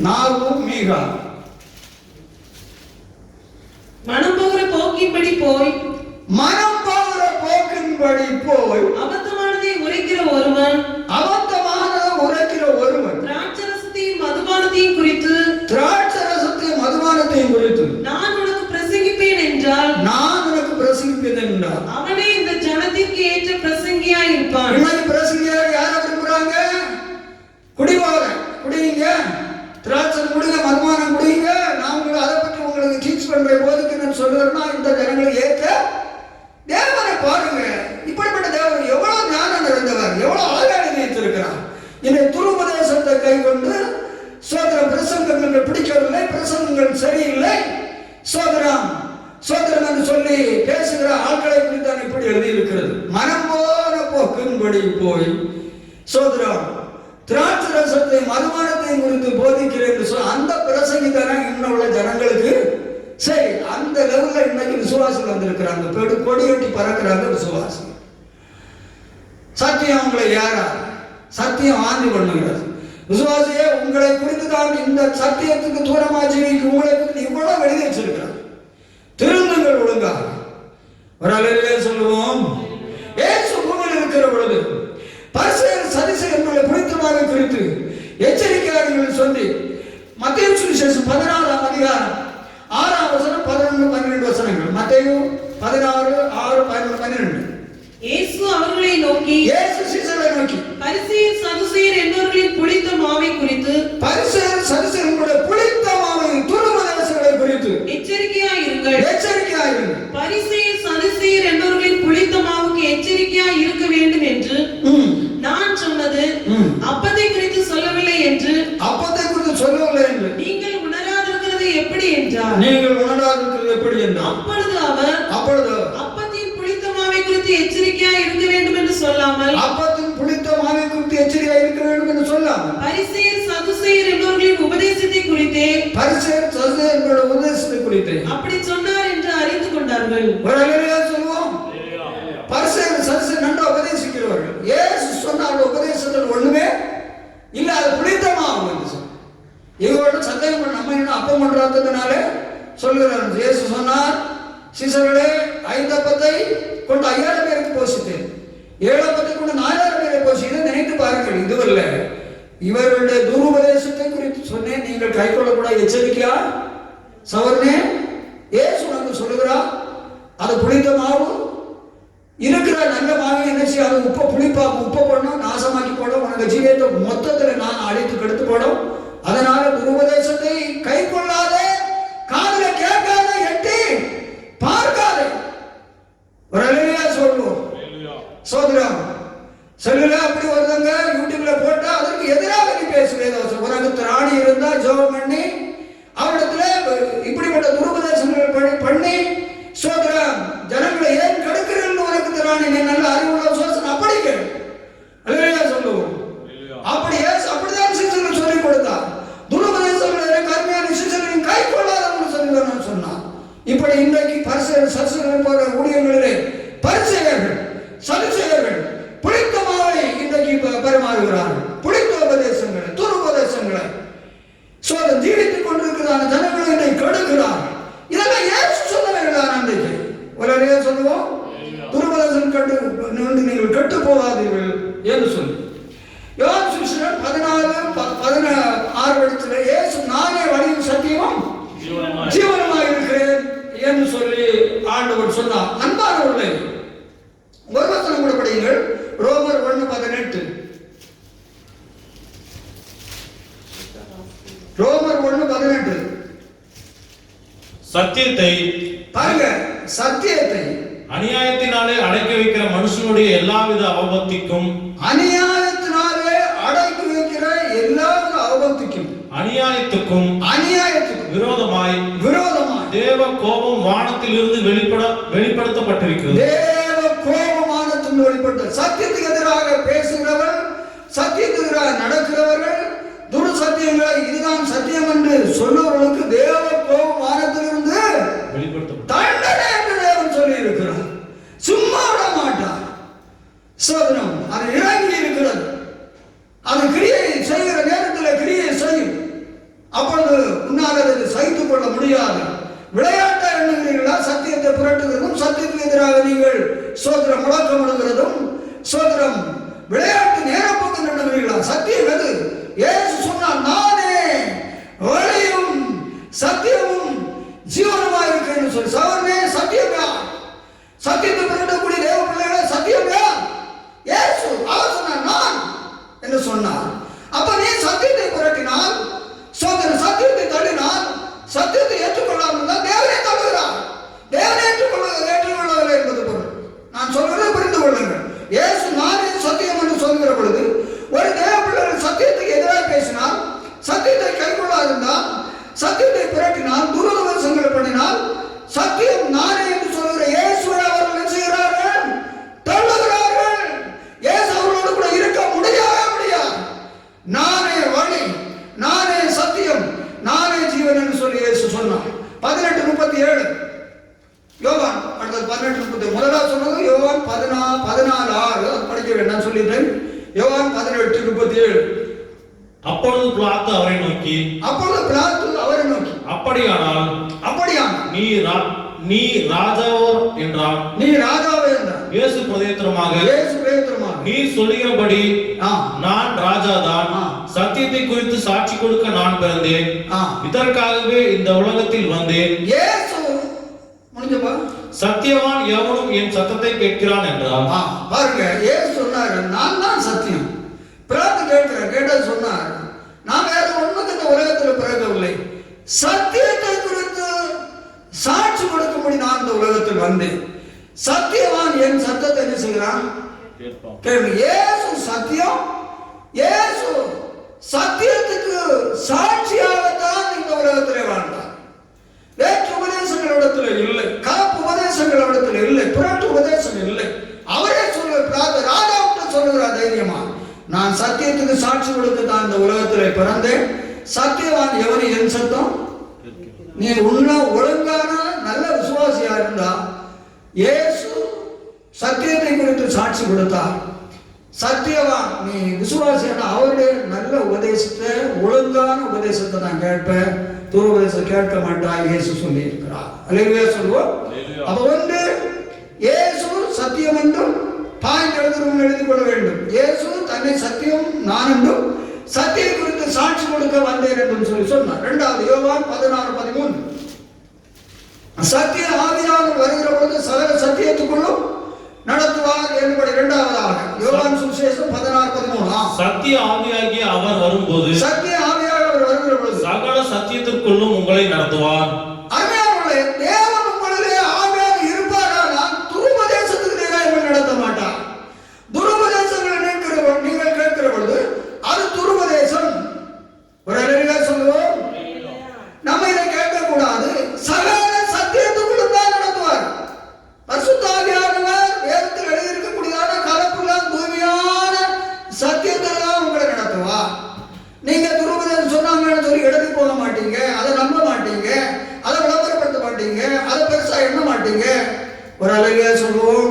நாவும் மீகா. மனம் போகிற போக்கின்படி போய், மனம் போகிற போக்கின்படி போய் அபத்தமானதை உரைக்கிற ஒருவன், அபத்தமானதை உரைக்கிற ஒருவன் திராட்சரசத்தையும் மதுபானத்தையும் குறித்து, திராட்சரசத்தையும் மதுபானத்தையும் குறித்து நான் உனக்கு பிரசங்கிப்பேன் என்றால், நான் உனக்கு பிரசங்கிப்பேன் என்றால், அவனே இந்த ஜனத்திற்கு ஏற்ற பிரசங்கியாய் இருப்பான். இன்னைக்கு பிரசங்கியார் யார விரும்புறாங்க? குடிவார குடிங்க, திராட்சை குடிங்க, மதுபானம் குடிங்க, நான் உங்களுக்கு அதை பற்றி உங்களுக்கு டீச் பண்ற போதுக்கு சொல்றேன்னா இந்த ஜனங்களை ஏற்ற தேவனை பாருங்க. இப்படிப்பட்ட தேவன் எவ்வளவு ஞானம் நிறைந்தவர், எவ்வளவு அழகாக நினைத்திருக்கிறார். இந்த துருபதேசத்தை கை கொண்டு சோதரம் பிரசங்கங்கள் பிடிக்கவில்லை, பிரசங்கங்கள் சரியில்லை, சோதரம் என்று சொல்லி பேசுகிற ஆட்களை குறித்தான் இப்படி எழுதி இருக்கிறது. மனம் போன போக்கின்படி போய் சோதரம் திராட்சரசத்தை மதுபானத்தையும் குறித்து போதிக்கிறேன் என்று சொல்ல அந்த பிரசங்கி தானே இன்னும் உள்ள ஜனங்களுக்கு சரி. அந்த லெவல்ல இன்னைக்கு விசுவாசிகள் வந்திருக்கிறாங்க, கொடியேட்டி பறக்கிறாங்க விசுவாசி. சத்தியம் உங்களை யாரா? சத்தியம் ஆந்தி பண்ணுகிறது. விசுவாசியே, உங்களை குறித்து தான் இந்த சத்தியத்துக்கு தூரமா ஜீவிக்கு உங்களை குறித்து இவ்வளவு எழுதி வச்சிருக்கிறார். திருந்துங்கள் ஒழுங்காக. ஒரு அலையிலே சொல்லுவோம், இயேசு பூமியில் இருக்கிற பொழுது பரிசேயர் சதுசேயர் என்பதை புனிதமாக குறித்து எச்சரிக்கையாளர்கள் சொல்லி மத்தேயு சுவிசேஷம் 16ஆம் அதிகாரம் 6ஆம் வசனம் 11 12 வசனங்கள். மத்தேயு 16 6 11 12. இயேசு அவர்களை நோக்கி, இயேசு சீசர்களை நோக்கி, பரிசேயர் சதுசேயர் என்பவர்களின் புளித்த மாவை குறித்து, பரிசேயர் சதுசேயர் என்பவருடைய புளித்த மாவை துருபதேசங்களை குறித்து எச்சரிக்கையாய் இருங்கள். எச்சரிக்கையாய் இருங்கள். பரிசேயர் சதுசேயர் என்பவர்களின் புளித்த மாவுக்கு எச்சரிக்கையாய் இருக்க வேண்டும் என்று நான் சொன்னது அப்பத்தை குறித்து சொல்லவில்லை என்று, அப்பத்தை குறித்து சொல்லவில்லை என்று நீங்கள் உணராதிருக்கிறது எப்படி என்றார். நீங்கள் உணராதிருக்கிறது எப்படி என்றார். அப்பொழுது அவர் அப்பத்தின் புளித்த மாவை குறித்து எச்சரிக்கையாய் இருக்க வேண்டும் என்று சொல்லாமல், அப்பத்தின் புளித்த மாவை குறித்து எச்சரிக்கையாய் இருக்க வேண்டும் என்று சொல்லாமல், பரிசேயர் சதுசேயர் என்பவர்களின் உபதேசத்தை குறித்தே, பரிசேயர் சதுசேயர் என்பவருடைய உபதேசத்தை குறித்தே அப்படி சொன்னார் என்று அறிந்து கொண்டார்கள். ஒரு அல்லேலூயா சொல்லுவோம். பரிசேயர் சதுசேயர் நன்றா உபதேசிக்கிறவர்கள். இயேசு சொன்ன உபதேசத்தில் ஒண்ணுமே இல்ல, அது புளித்தமாகும் என்று சொன்னார். இவரோட சந்தேகம் பண்ண நம்ம என்ன அப்பம் பண்றதுனால சொல்லுகிறார். இயேசு சொன்னார், சீசர்களே 5 அப்பத்தை கொண்டு 5000 பேருக்கு போஷித்தேன், 7 அப்பத்தை கொண்டு 4000 பேரை போஷித்தேன். நினைத்து பாருங்கள், இதுவல்ல இவர்களுடைய துருபதேசத்தை குறித்து சொன்னேன், நீங்கள் கை கொள்ளக்கூட எச்சரிக்கையா சவர்னே. இயேசு நமக்கு சொல்லுகிறார், அது புளித்தமாகும் இருக்கிற பேசி அதை உப்பை போடணும், நாசமாக்கி போடும், உனக்கு ஜீவியத்தை மொத்தத்தில் நான் அழித்து கெடுத்து போடும். அதனால துருபதேசத்தை கை கொள்ளாதே, காதுல கேட்காத, எட்டி பார்க்காதே. ஒரு அலையா சொல்லுவோம். சோதரம் செல்லுல அப்படி வருதுங்க, யூடியூப்ல போட்டா அதற்கு எதிராக நீ பேசுவேன். உனக்கு திராணி இருந்தா ஜோபம் பண்ணி அவரிடத்துல இப்படிப்பட்ட துருபதேசங்கள் பண்ணி சோதரம் ஜனங்களை ஏன் கெடுக்கிறேன்னு உனக்கு திராணி, நீ நல்ல அறிவுள்ள சோசன் அப்படி கேள். அலையா சொல்லுவோம். அப்படிதான் சிசுகள் சொல்லிக் கொடுத்தா. துருபதேசங்களை கருமையான சிசுகளின் கை கொள்ளாதவங்க சொல்லி சொன்னான். இப்படி இன்றைக்கு பரிசுகள் போற ஊழியங்களிலே பரிசெயர்கள் சதுசெயர்கள் புளித்தமாவை இன்றைக்கு பரிமாறுகிறார்கள். புளித்த உபதேசங்களை துருபதேசங்களை ஜீவித்துக் கொண்டிருக்கிறதான ஜனங்களை இன்றை கெடுக்கிறார். இதெல்லாம் இயேசு சொன்னவர்களான அன்றைக்கு ஒரு சொல்லுவோம், துருபதேசம் நீங்கள் கெட்டு போகாதீர்கள் என்று சொல்லி. யோவான் சுவிசேஷம் 14:16 இயேசு நானே வழியும் சத்தியமும் ஜீவனமாக இருக்கிறேன் என்று சொல்லி ஆண்டவர் சொன்னார். அன்பானவர்களே, ஒரு வசனம் கூட படியுங்கள். ரோமர் 1:18. ரோமர் 1:18. சத்தியத்தை பாருங்க, சத்தியத்தை அநியாயத்தினாலே அடக்கி வைக்கிற மனுஷனுடைய எல்லாவித அவபக்திக்கும், அநியாயத்தினாலே அடக்கி வைக்கிற எல்லாவித அவபக்திக்கும், அநியாயத்துக்கும் விரோதமாய் தேவ கோபம் வானத்தில் இருந்து வெளிப்படுத்தப்பட்டிருக்கிறது. தேவ கோபம் வானத்தில் வெளிப்பட்ட சத்தியத்துக்கு எதிராக பேசுகிறவர், சத்தியத்துக்கு எதிராக நடக்கிறவர்கள், துரு சத்தியங்களை இதுதான் சத்தியம் என்று சொல்லுவவர்களுக்கு தேவ கோபம் வானத்திலிருந்து தண்டனை என்று தேவன் சொல்லி இருக்கிறார். சும்மா விட மாட்டார். சோதனம் அது இறங்கி இருக்கிறது. அது கிரியை செய்கிற நேரத்தில் கிரியை செய்யும். அப்பொழுது உன்னால் அதை சகித்துக் கொள்ள முடியாது. விளையாட்டா எண்ணுகிறீர்களா? சத்தியத்தை புரட்டுகிறதும் சத்தியத்துக்கு எதிராக நீங்கள் சோதரம் முழக்கமிடுகிறதும் சோதரம் விளையாட்டு நேரப்போக்கு எண்ணுகிறீர்களா? சத்தியம் எது? இயேசு சொன்னார், நானே வழியும் சத்தியமும் ஜீவனமாக இருக்கிறேன்னு சொல்லி. சவர்னே சத்தியம்யா, சத்தியத்தை புரட்டக்கூடிய தேவ பிள்ளைகளே சத்தியம்யா. இயேசு அவர் சொன்னார் நான் என்று சொன்னார். அப்ப நீ சத்தியத்தை புரட்டினால், சத்தியத்தை தள்ளினால், சத்தியத்தை ஏற்றுக்கொள்ளாமல் தான் தேவனை தள்ளுகிறார். தேவனை ஏற்றுக்கொள்ளவில்லை என்பது பொருள். நான் சொல்வதை புரிந்து கொள்ளுங்கள். இயேசு நானே சத்தியம் என்று சொல்கிற பொழுது ஒரு தேவ பிள்ளைகள் சத்தியத்துக்கு எதிராக பேசினால், சத்தியத்தை கைக்கொள்ளாதிருந்தால், சத்தியத்தை புரட்டினால், துருபதேசங்களை பண்ணினால், சத்தியம் நானே என்று சொல்கிற இயேசுவை அவர்கள் என்ன செய்கிறார்கள்? தள்ளுகிறார்கள். இயேசு அவர்களோடு கூட இருக்க முடியாது. நானே வழி, நானே சத்தியம், நானே ஜீவன் என்று சொல்லி இயேசு சொன்னார். 18:37 யோவான். அடுத்தது 18:37. முதலாவது சொன்னது யோவான் 14:6 படிக்க வேண்டாம் சொல்லிட்டேன். யோவான் 18:37. அப்பொழுது பிலாத்து அவரை நோக்கி, அப்படியானால் நீ ராஜாவோ என்றான். இயேசு பிரதியுத்தரமாக, நீ சொல்லுகிறபடி நான் ராஜாதான். சத்தியத்தை குறித்து சாட்சி கொடுக்க நான் பிறந்தேன். இதற்காகவே இந்த உலகத்தில் வந்தேன். சத்தியவான் எவனும் என் சத்தத்தை கேட்கிறான் என்றார். பாருங்க, இயேசு சொன்னாரு, நான் தான் சத்தியம். பிறகு கேட்டா சொன்னார், நான் வேற ஒண்ணுக்கு இந்த உலகத்தில் பிறக்கவில்லை, சத்தியத்தை குறித்து சாட்சி கொடுக்கும்படி நான் இந்த உலகத்தில் வந்தேன். சத்தியவான் என் சத்தத்தை என்ன செய்கிறான்? இயேசு சத்தியம். இயேசு சத்தியத்துக்கு சாட்சியாகத்தான் இந்த உலகத்திலே வாழ்ந்தார். வேற்று உபதேசங்களிடத்தில் இல்லை, கலப்பு உபதேசங்களிடத்தில் இல்லை, புரட்டு உபதேசம் இல்லை. அவரே ராஜாவிட்ட சொல்லுகிறார் தைரியமா, நான் சத்தியத்துக்கு சாட்சி கொடுத்து தான் இந்த உலகத்திலே பிறந்தேன். சத்தியவான் எவனு என் சத்தம்? நீ ஒழுங்கான நல்ல விசுவாசியா இருந்தா இயேசு சத்தியத்தை குறித்து சாட்சி கொடுத்தார். சத்தியவான் நீ விசுவாசியான அவருடைய நல்ல உபதேசத்தை, ஒழுங்கான உபதேசத்தை நான் கேட்பேன், துருபதேசம் கேட்க மாட்டாய் இயேசு சொல்லி இருக்கிறார். அல்லேலூயா சொல்லுவோம். அப்ப ஒன்று, இயேசு சத்தியம் என்றும் பாயிண்ட் எழுதிக் கொள்ள வேண்டும். இயேசு தன்னை சத்தியம் நான் என்றும் சத்தியம் குறித்து சாட்சி கொடுக்க வந்தேன் என்றும் சொல்லி சொன்னார். இரண்டாவது யோவான் 16:13 சத்திய ஆவியானவர் வருகிற பொழுது சகல சத்தியத்துக்குள்ளும் நடத்துவார் என்பது இரண்டாவது. சத்திய ஆவியாகிய அவர் வரும்போது சத்திய ஆவியாக அவர் வருகிற பொழுது சகல சத்தியத்திற்குள்ளும் உங்களை நடத்துவார். அருமையானவர்களே, தேவன் உங்களிலே ஆவியாக இருப்பாரானால் துருபதேசத்துக்கு நேராக இவர் நடத்த மாட்டார். துருபதேசங்களை நீங்கள் கேட்கிற பொழுது அது துருபதேசம். ஒரு அழகாக சொல்லுவோம், நம்ம இதை கேட்கக்கூடாது. சகல சத்தியத்துக்குள்ளும் தான் நடத்துவார். பரிசுத்த ஆவியானவர் வேதத்தில் எழுதியிருக்கக்கூடியதான கலப்புலாம் தூய்மையான சத்தியத்தில் தான் உங்களை நடத்துவார். நீங்க துருபதேசம் சொன்னாங்கன்னு சொல்லி எழுதி போக மாட்டீங்க, அதை நம்ப மாட்டீங்க, அதை விளம்பரப்படுத்த மாட்டீங்க, அதை பெருசா எண்ண மாட்டீங்க. ஒரு அழகா சொல்லுவோம்.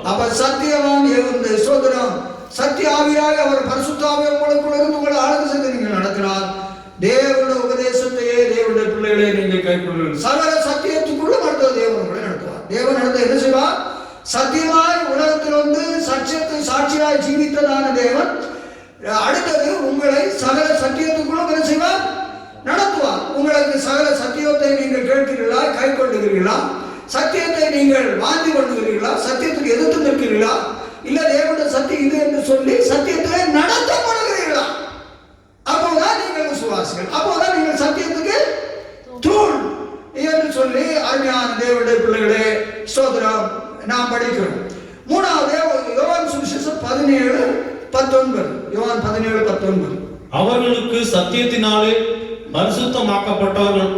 அப்ப சத்தியவான் இருந்து சோதனம் சத்திய ஆவியாக அவர் பரிசுத்த ஆவியாக உங்களுக்குள்ள இருந்து உங்களை ஆளுகை செய்து நீங்கள் நடத்தினார். தேவனுடைய உபதேசத்தையே தேவனுடைய பிள்ளைகளை நீங்கள் கைக்கொள்ளுங்கள். சகல சத்தியத்துக்குள்ள நடத்துவது தேவன் உங்களை நடத்துவார். தேவன் நடத்த என்ன செய்வார்? சத்தியமாய் உலகத்தில் வந்து சத்தியத்தை சாட்சியாய் ஜீவித்ததான தேவன் அடுத்தது உங்களை சகல சத்தியத்துக்குள்ள என்ன செய்வார்? நடத்துவார். உங்களுக்கு சகல சத்தியத்தை நீங்கள் கேட்கிறீர்களா, கை கொள்ளுகிறீர்களா? சத்தியத்தை நீங்கள் வாங்கி கொள்ளுகிறீர்களா? சத்தியத்துக்கு எதிர்த்து நிற்கிறீர்களா? இல்ல தேவனுடைய சத்தியம் இது என்று சொல்லி சத்தியத்திலே நடத்தப்படுகிறீர்களா? அப்போதான் நீங்கள் விசுவாசிகள், அப்போதான் நீங்கள் சத்தியத்துக்கு தூண் என்று சொல்லி அருமையான தேவனுடைய பிள்ளைகளே ஸ்தோத்திரம் நாம் படிக்கிறோம். மூணாவது யோவான் சுவிசேஷம் 17:19. யோவான் 17:19. அவர்களுக்கு சத்தியத்தினாலே பரிசுத்தமாக்கப்பட்டவர்கள்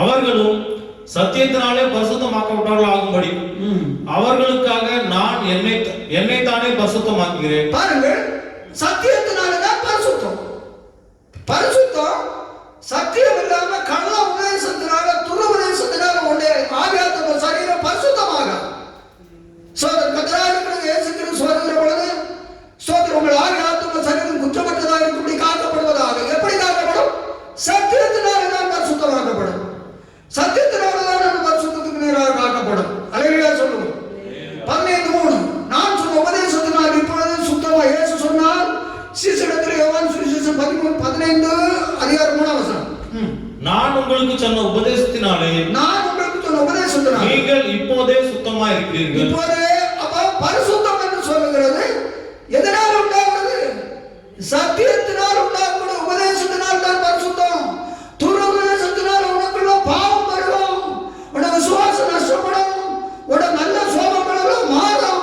அவர்களும் சத்தியத்தினாலே பரிசுத்தமாக்கப்பட்டவர்கள் ஆகும்படி அவர்களுக்காக நான் என்னைத்தானே பரிசுத்தமாக்குகிறேன். பாருங்கள், சத்தியத்தினாலதான் பரிசுத்தம். பரிசுத்தம் சத்தியம் இல்லாம கள்ள உபதேசத்தினால துருபதேசத்தினால உடைய ஆவியாத்ம சரீரம் பரிசுத்தமாக சொல்லுகிற பொழுது சோதர் உங்கள் ஆவியாத்ம சரீரம் குற்றமற்றதாக இருக்கும்படி காக்கப்படுவதாக. எப்படி காக்கப்படும்? சத்தியத்தினால்தான் பரிசுத்தமாக்கப்படும். சத்தியத்தினால்தான் அந்த பரிசுத்தத்துக்கு நேராக காக்கப்படும். அல்லேலூயா சொல்லுவோம். 15:3 நான் சொன்ன உபதேசத்தினால் இப்பொழுது சுத்தமா இயேசு சொன்னார் சீசரிடத்தில் யோவான் சுவிசேஷம் 13:3 நான் உங்களுக்கு சொன்ன உபதேசத்தினாலே நீங்கள் இப்போதே சுத்தமா இருக்கிறீர்கள். இப்போதே அப்ப பரிசுத்தம் என்று சொல்லுகிறது எதனால் உண்டாகிறது? சத்தியத்தினால் உண்டாகக்கூடிய உபதேசத்தினால் தான் பரிசுத்தம். துருபதேசத்தினால் உனக்குள்ள பாவம் வரும், உனக்கு விசுவாசம் நஷ்டப்படும், உனக்கு நல்ல சோபங்களெல்லாம் மாறும்,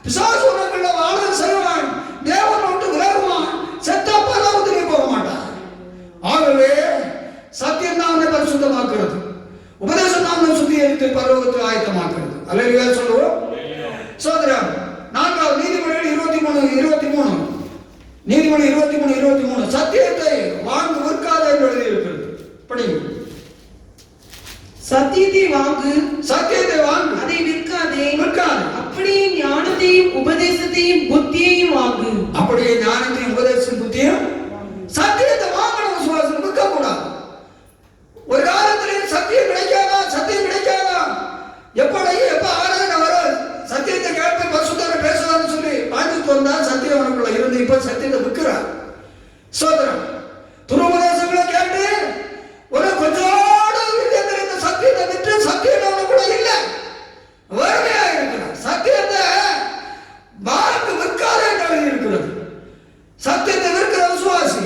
பிசாசு உனக்குள்ள வாழ செய்வான், தேவன் விட்டு விலகுவான், செத்தப்பெல்லாம் திரும்பி போக மாட்டான். ஆகவே சத்தியம் தான் அவனை பரிசுத்தமாக்குறது, உபதேசம் தான் அவனை சுத்திகரித்து பரலோகத்தை ஆயத்தமாக்குறது. அல்லேலூயா சொல்லுவோம். சோதரம் 4வது நீதிமொழிகள் 23:23. நீதிமொழி 23:23 சத்தியத்தை வாங்கு விற்காத என்று எழுதியிருக்கிறது. படிங்க. சத்தியத்தை வாங்கு, அதை விற்காதே. அப்படியே ஞானத்தையும் உபதேசத்தையும் புத்தியையும் வாங்கு. அப்படியே ஞானத்தையும் உபதேசத்தையும் புத்தியும். சத்தியத்தை வாங்கணும், விசுவாசம் விற்க கூடாது. ஒரு காலத்திலே சத்தியம் கிடைக்காதா? எப்ப ஆராதனை வர சத்தியத்தை கேட்பேன் பரிசுத்தரை பேசுவான்னு சொல்லி வாழ்ந்துட்டு வந்தா சத்தியம் அவனுக்குள்ள இருந்து இப்ப சத்தியத்தை விற்கிறார். சோதரம் துருபதேசங்களை கேட்டு ஒரு கொஞ்சோடு இந்த சத்தியத்தை விட்டு சத்தியம் அவனுக்குள்ள இல்ல வறுமையா இருக்கிறார். சத்தியத்தை வாழ்ந்து விற்காத என்று இருக்கிறது. சத்தியத்தை விற்கிற விசுவாசி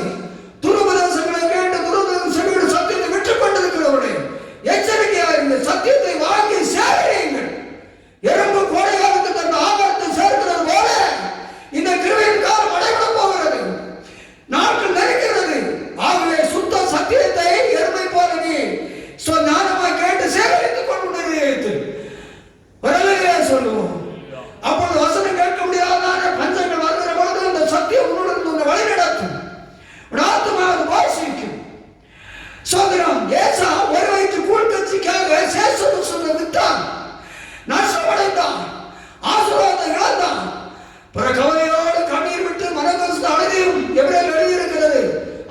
துருபதேசங்களை கேட்டு துருபதேசங்களோடு சத்தியத்தை விட்டுக் கொண்டிருக்கிறவர்களே எச்சரிக்கையா இருங்க. சத்தியத்தை வாங்கி சேருங்கள். எறும்பு கோடை காலத்துக்கு தன் ஆகாரத்தை சேர்க்கிறது போல இந்த கிருபையின் காலம் அடைபட போகிறது. நாட்கள் நெருங்கிறது. ஆகவே சுத்த சத்தியத்தை எறும்பை போல நீ ஞானமாய் கேட்டு சேகரித்துக் கொண்டு சொல்லுவோம். அப்பொழுது வசனம் கேட்க முடியாத பஞ்சங்கள் வருகிற பொழுது அந்த சத்தியம் உன்னுடன் வழி நடத்தும், ஆத்மாவது வாசிக்கும். சோதரம் ஏசா ஒரு வயிற்று கூழ் கட்சிக்காக சேஷம் விட்டான், நஷ்டமடைந்தான், ஆசீர்வாதத்தை இழந்தான். பிற கவலையோடு கண்ணீர் விட்டு மனக்கஷ்ட அழுதியும் எபிரேயர் எழுதியிருக்கிறது.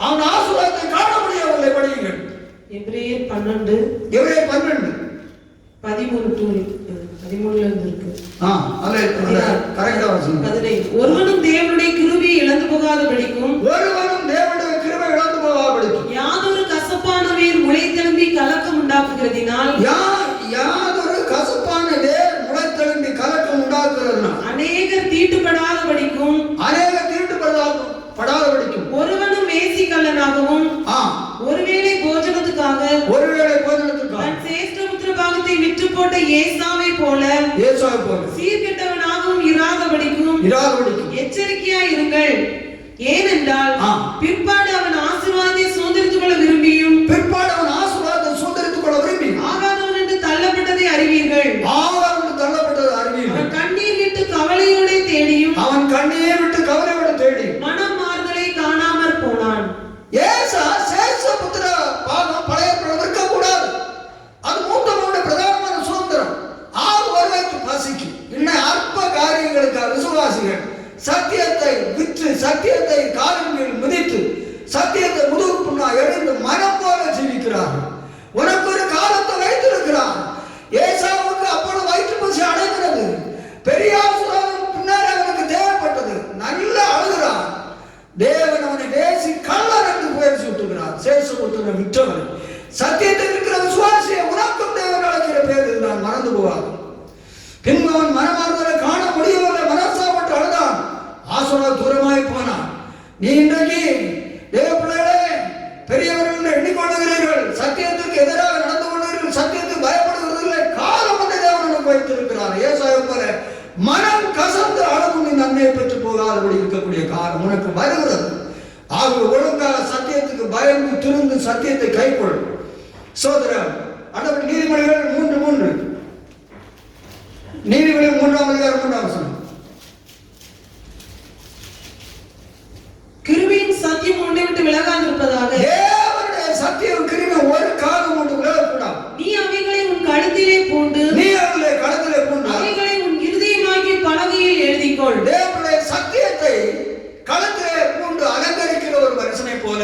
அவன் ஆசீர்வாதத்தை காண முடியவில்லை. படியுங்கள். எபிரேயர் 12 13 இருக்கு. ஒருவனும் தேவனுடைய கிருபையை இழந்து போகாதபடிக்கும் யாதொரு கசப்பான வேர் முளைத்தெழும்பி கலக்கம் உண்டாக்குகிறதினால் அநேகர் தீட்டுப்படாதபடிக்கும் எச்சரிக்கையா இருங்கள். ஏனென்றால் ஆ. பிற்பாடு அவன் ஆசீர்வாதத்தை சுதந்திரித்துக் கொள்ள விரும்பியும் ஆகாதவன் என்று தள்ளப்பட்டதை அறிவீர்கள். அவன் கண்ணீர் விட்டு கவலையோட தேடியும் மனம் மாறுதலை காணாமற் போனான். விசுவாசிகள் சத்தியத்தை விற்று சத்தியத்தை காலில் மிதித்து சத்தியத்தை முதுகுப்புண்ணா எழுந்து மனம் போல ஜீவிக்கிறார்கள். உனக்கு ஒரு காலத்தை வைத்திருக்கிறார். ஏசாவுக்கு அப்பொழுது வயிற்று பசி அடைகிறது. பெரிய ஆசீர்வாதம் பின்னாடி அவனுக்கு தேவைப்பட்டது. நல்ல அழுகிறான். தேவன் அவனை பேசி கள்ளர் என்று பெயர் சூட்டுகிறார். சேஷபுத்திரனை விற்றவன். சத்தியத்தை இருக்கிற விசுவாசியை உனக்கும் தேவன் அழைக்கிற பேர் இதுதான். மறந்து போவார். பின்பு அவன் மனமாறுதலை காண முடியவில்லை. மனசாப்பட்டு அழுதான். ஆசீர்வாதம் தூரமாய் போனான். நீ இன்றைக்கு தேவ பிள்ளைகளே பெரியவர்கள் எண்ணிக்கொள்ளுகிறீர்கள். சத்தியத்துக்கு எதிராக நடந்து கொள்கிறீர்கள். சத்தியத்துக்கு பயப்படுவதில்லை. காலம் வந்து தேவன் வைத்திருக்கிறார். ஏசாயை போல மனம் கசந்து அழகும் நீ நன்மையை பெற்று போகாதபடி இருக்கக்கூடிய காலம் உனக்கு வருகிறது. ஆக ஒழுங்காக சத்தியத்துக்கு பயந்து திருந்து சத்தியத்தை கைக்கொள். சோதரம் அடுத்த நீதிமொழிகள் 3:3 நீதிமொழிகள் 3ஆம் அதிகாரம் 3ஆம் வசனம். கிருபையின் சத்தியம் உன்னை விட்டு விலகாதிருப்பதாக. தேவனுடைய சத்தியம் கிருபை ஒரு காலம் ஒன்று விலகக்கூடாது. நீ அவைகளை உன் கழுத்திலே பூண்டு அவைகளை உன் இருதயமாகிய பலகையில் எழுதிக்கொள். தேவனுடைய சத்தியத்தை களத்திலே பூண்டு அலங்கரிக்கிற ஒரு மனுஷனை போல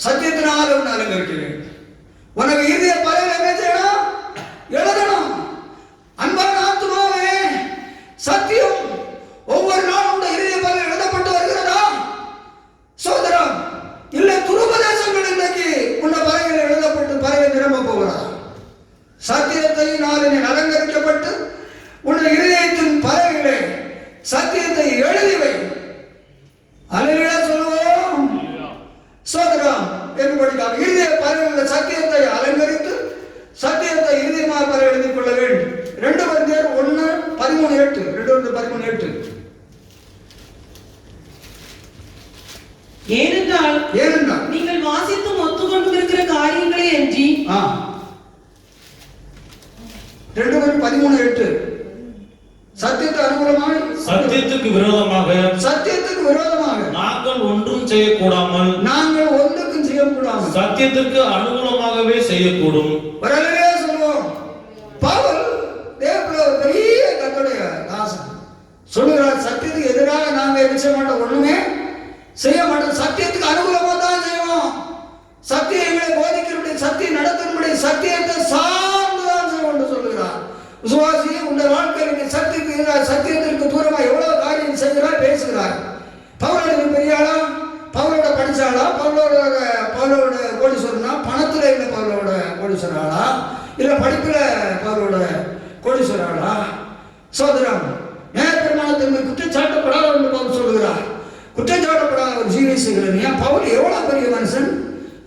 சத்தியத்தினால் உன்னை அலங்கரிக்கிறேன். உனக்கு இருதய பலகையில் என்ன செய்யணும்? எழுதணும். அன்பான ஆத்துமாவே, சத்தியம் ஒவ்வொரு நாளும் உடைய இருதய பலகையில் எழுதப்பட்டு வருகிறதா? சோதரம் இல்லை, துருபதேசங்கள் இன்றைக்கு உன்னை பலகையில் எழுதப்பட்டு பலகை நிரம்ப போகிறார். சத்தியத்தை நாளினை அலங்கரிக்கப்பட்டு உன்னுடைய இருதயத்தின் பலகையிலே சத்தியத்தை எழுதி வை. அல்லேலூயா சொல்லுவோம். சோதரம் என்படிக்காக இருதய பலகையில் சத்தியத்தை அலங்கரித்து சத்தியத்தை இருதயமாக பலகை எழுதிக் கொள்ள வேண்டும். 2 Corinthians 1:13-8 2 Corinthians 13:8. ஏனென்றால் நீங்கள் வாசித்தும் ஒத்துக்கொண்டிருக்கிற காரியங்களே அன்றி 2 Corinthians 13:8 சத்தியத்துக்கு அனுகூலமாக சத்தியத்துக்கு விரோதமாக நாங்கள் ஒன்றும் செய்யக்கூடாமல் சத்தியத்திற்கு அனுகூலமாகவே செய்யக்கூடும். வரலையே சொல்லுவோம். பவுல் தேவனுடைய பெரிய கர்த்தருடைய தாசன் சொல்லுகிறார், சத்தியத்துக்கு எதிராக நாங்க என்ன செய்ய மாட்டோம், ஒண்ணுமே செய்ய மாட்டோம். சத்தியத்துக்கு அனுகூலமா தான் செய்வோம். சத்தியம் எங்களை போதிக்கிறபடி சத்தியம் நடத்தும்படி சத்தியத்தை சார்ந்துதான் செய்வோம் என்று சொல்லுகிறார். விசுவாசி உங்கள் வாழ்க்கையில் சத்தியத்திற்கு தூரமா எவ்வளவு காரியம் செய்கிறார், பேசுகிறார். பவுலோட பெரிய ஆளா, பவுலோட படிச்சாளா, பவுலோட கோடீஸ்வரனா, பணத்துல இல்ல பவுலோட கோடீஸ்வராளா, இல்ல படிப்புல பவுலோட கோடீஸ்வராளா? சோதரம் நேர்பிரமாணத்தின் குற்றச்சாட்டப்படாத என்று பவுல் சொல்லுகிறார். குற்றச்சாட்டப்படாத ஒரு ஜீவிசுகிறேன். பவுல் எவ்வளவு பெரிய மனுஷன்.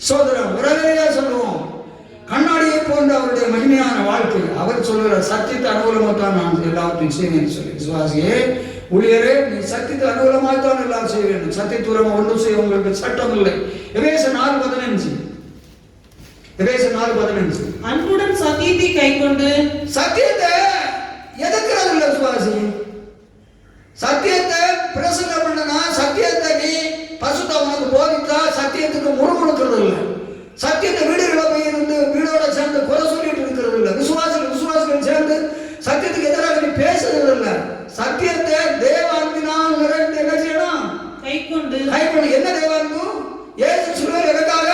சோதரம் உடனடியா சொல்லுவோம். கண்ணாடியை போன்ற அவருடைய மகிமையான வாழ்க்கை. அவர் சொல்லுகிறார், சத்தியத்தை அனுகூலமாகத்தான் நான் எல்லாவற்றையும் செய்வேன் சொல்லி. விசுவாசியே, ஊழியரே, நீ சத்தியத்தை அனுகூலமாகத்தான் எல்லாம் செய்ய வேண்டும். சத்தியத்தூரமா ஒன்றும் செய்ய உங்களுக்கு சட்டம் இல்லை. எபேசியர் 4:15 அன்புடன் சத்தியத்தை கைக்கொண்டு சத்தியத்தை எதிர்க்கிறது இல்லை. விசுவாசி சத்தியத்தை பிரசங்கம் பண்ணனா, சத்தியத்தை நீ பசுத்தவனுக்கு போதித்தா சத்தியத்துக்கு முறுமுறுக்கிறது இல்லை. சத்தியத்தை வீடுகளை போய் இருந்து வீடோட சேர்ந்து குறை சொல்லிட்டு இருக்கிறது இல்லை. விசுவாசிகள் சேர்ந்து சத்தியத்துக்கு எதிராக நீ பேசுறது இல்லை. சத்தியத்தை தேவ அன்பினால் நிறைந்து என்ன செய்யணும்? கைக்கொண்டு. என்ன தேவ அன்பு? இயேசு சிலுவையில் எதற்காக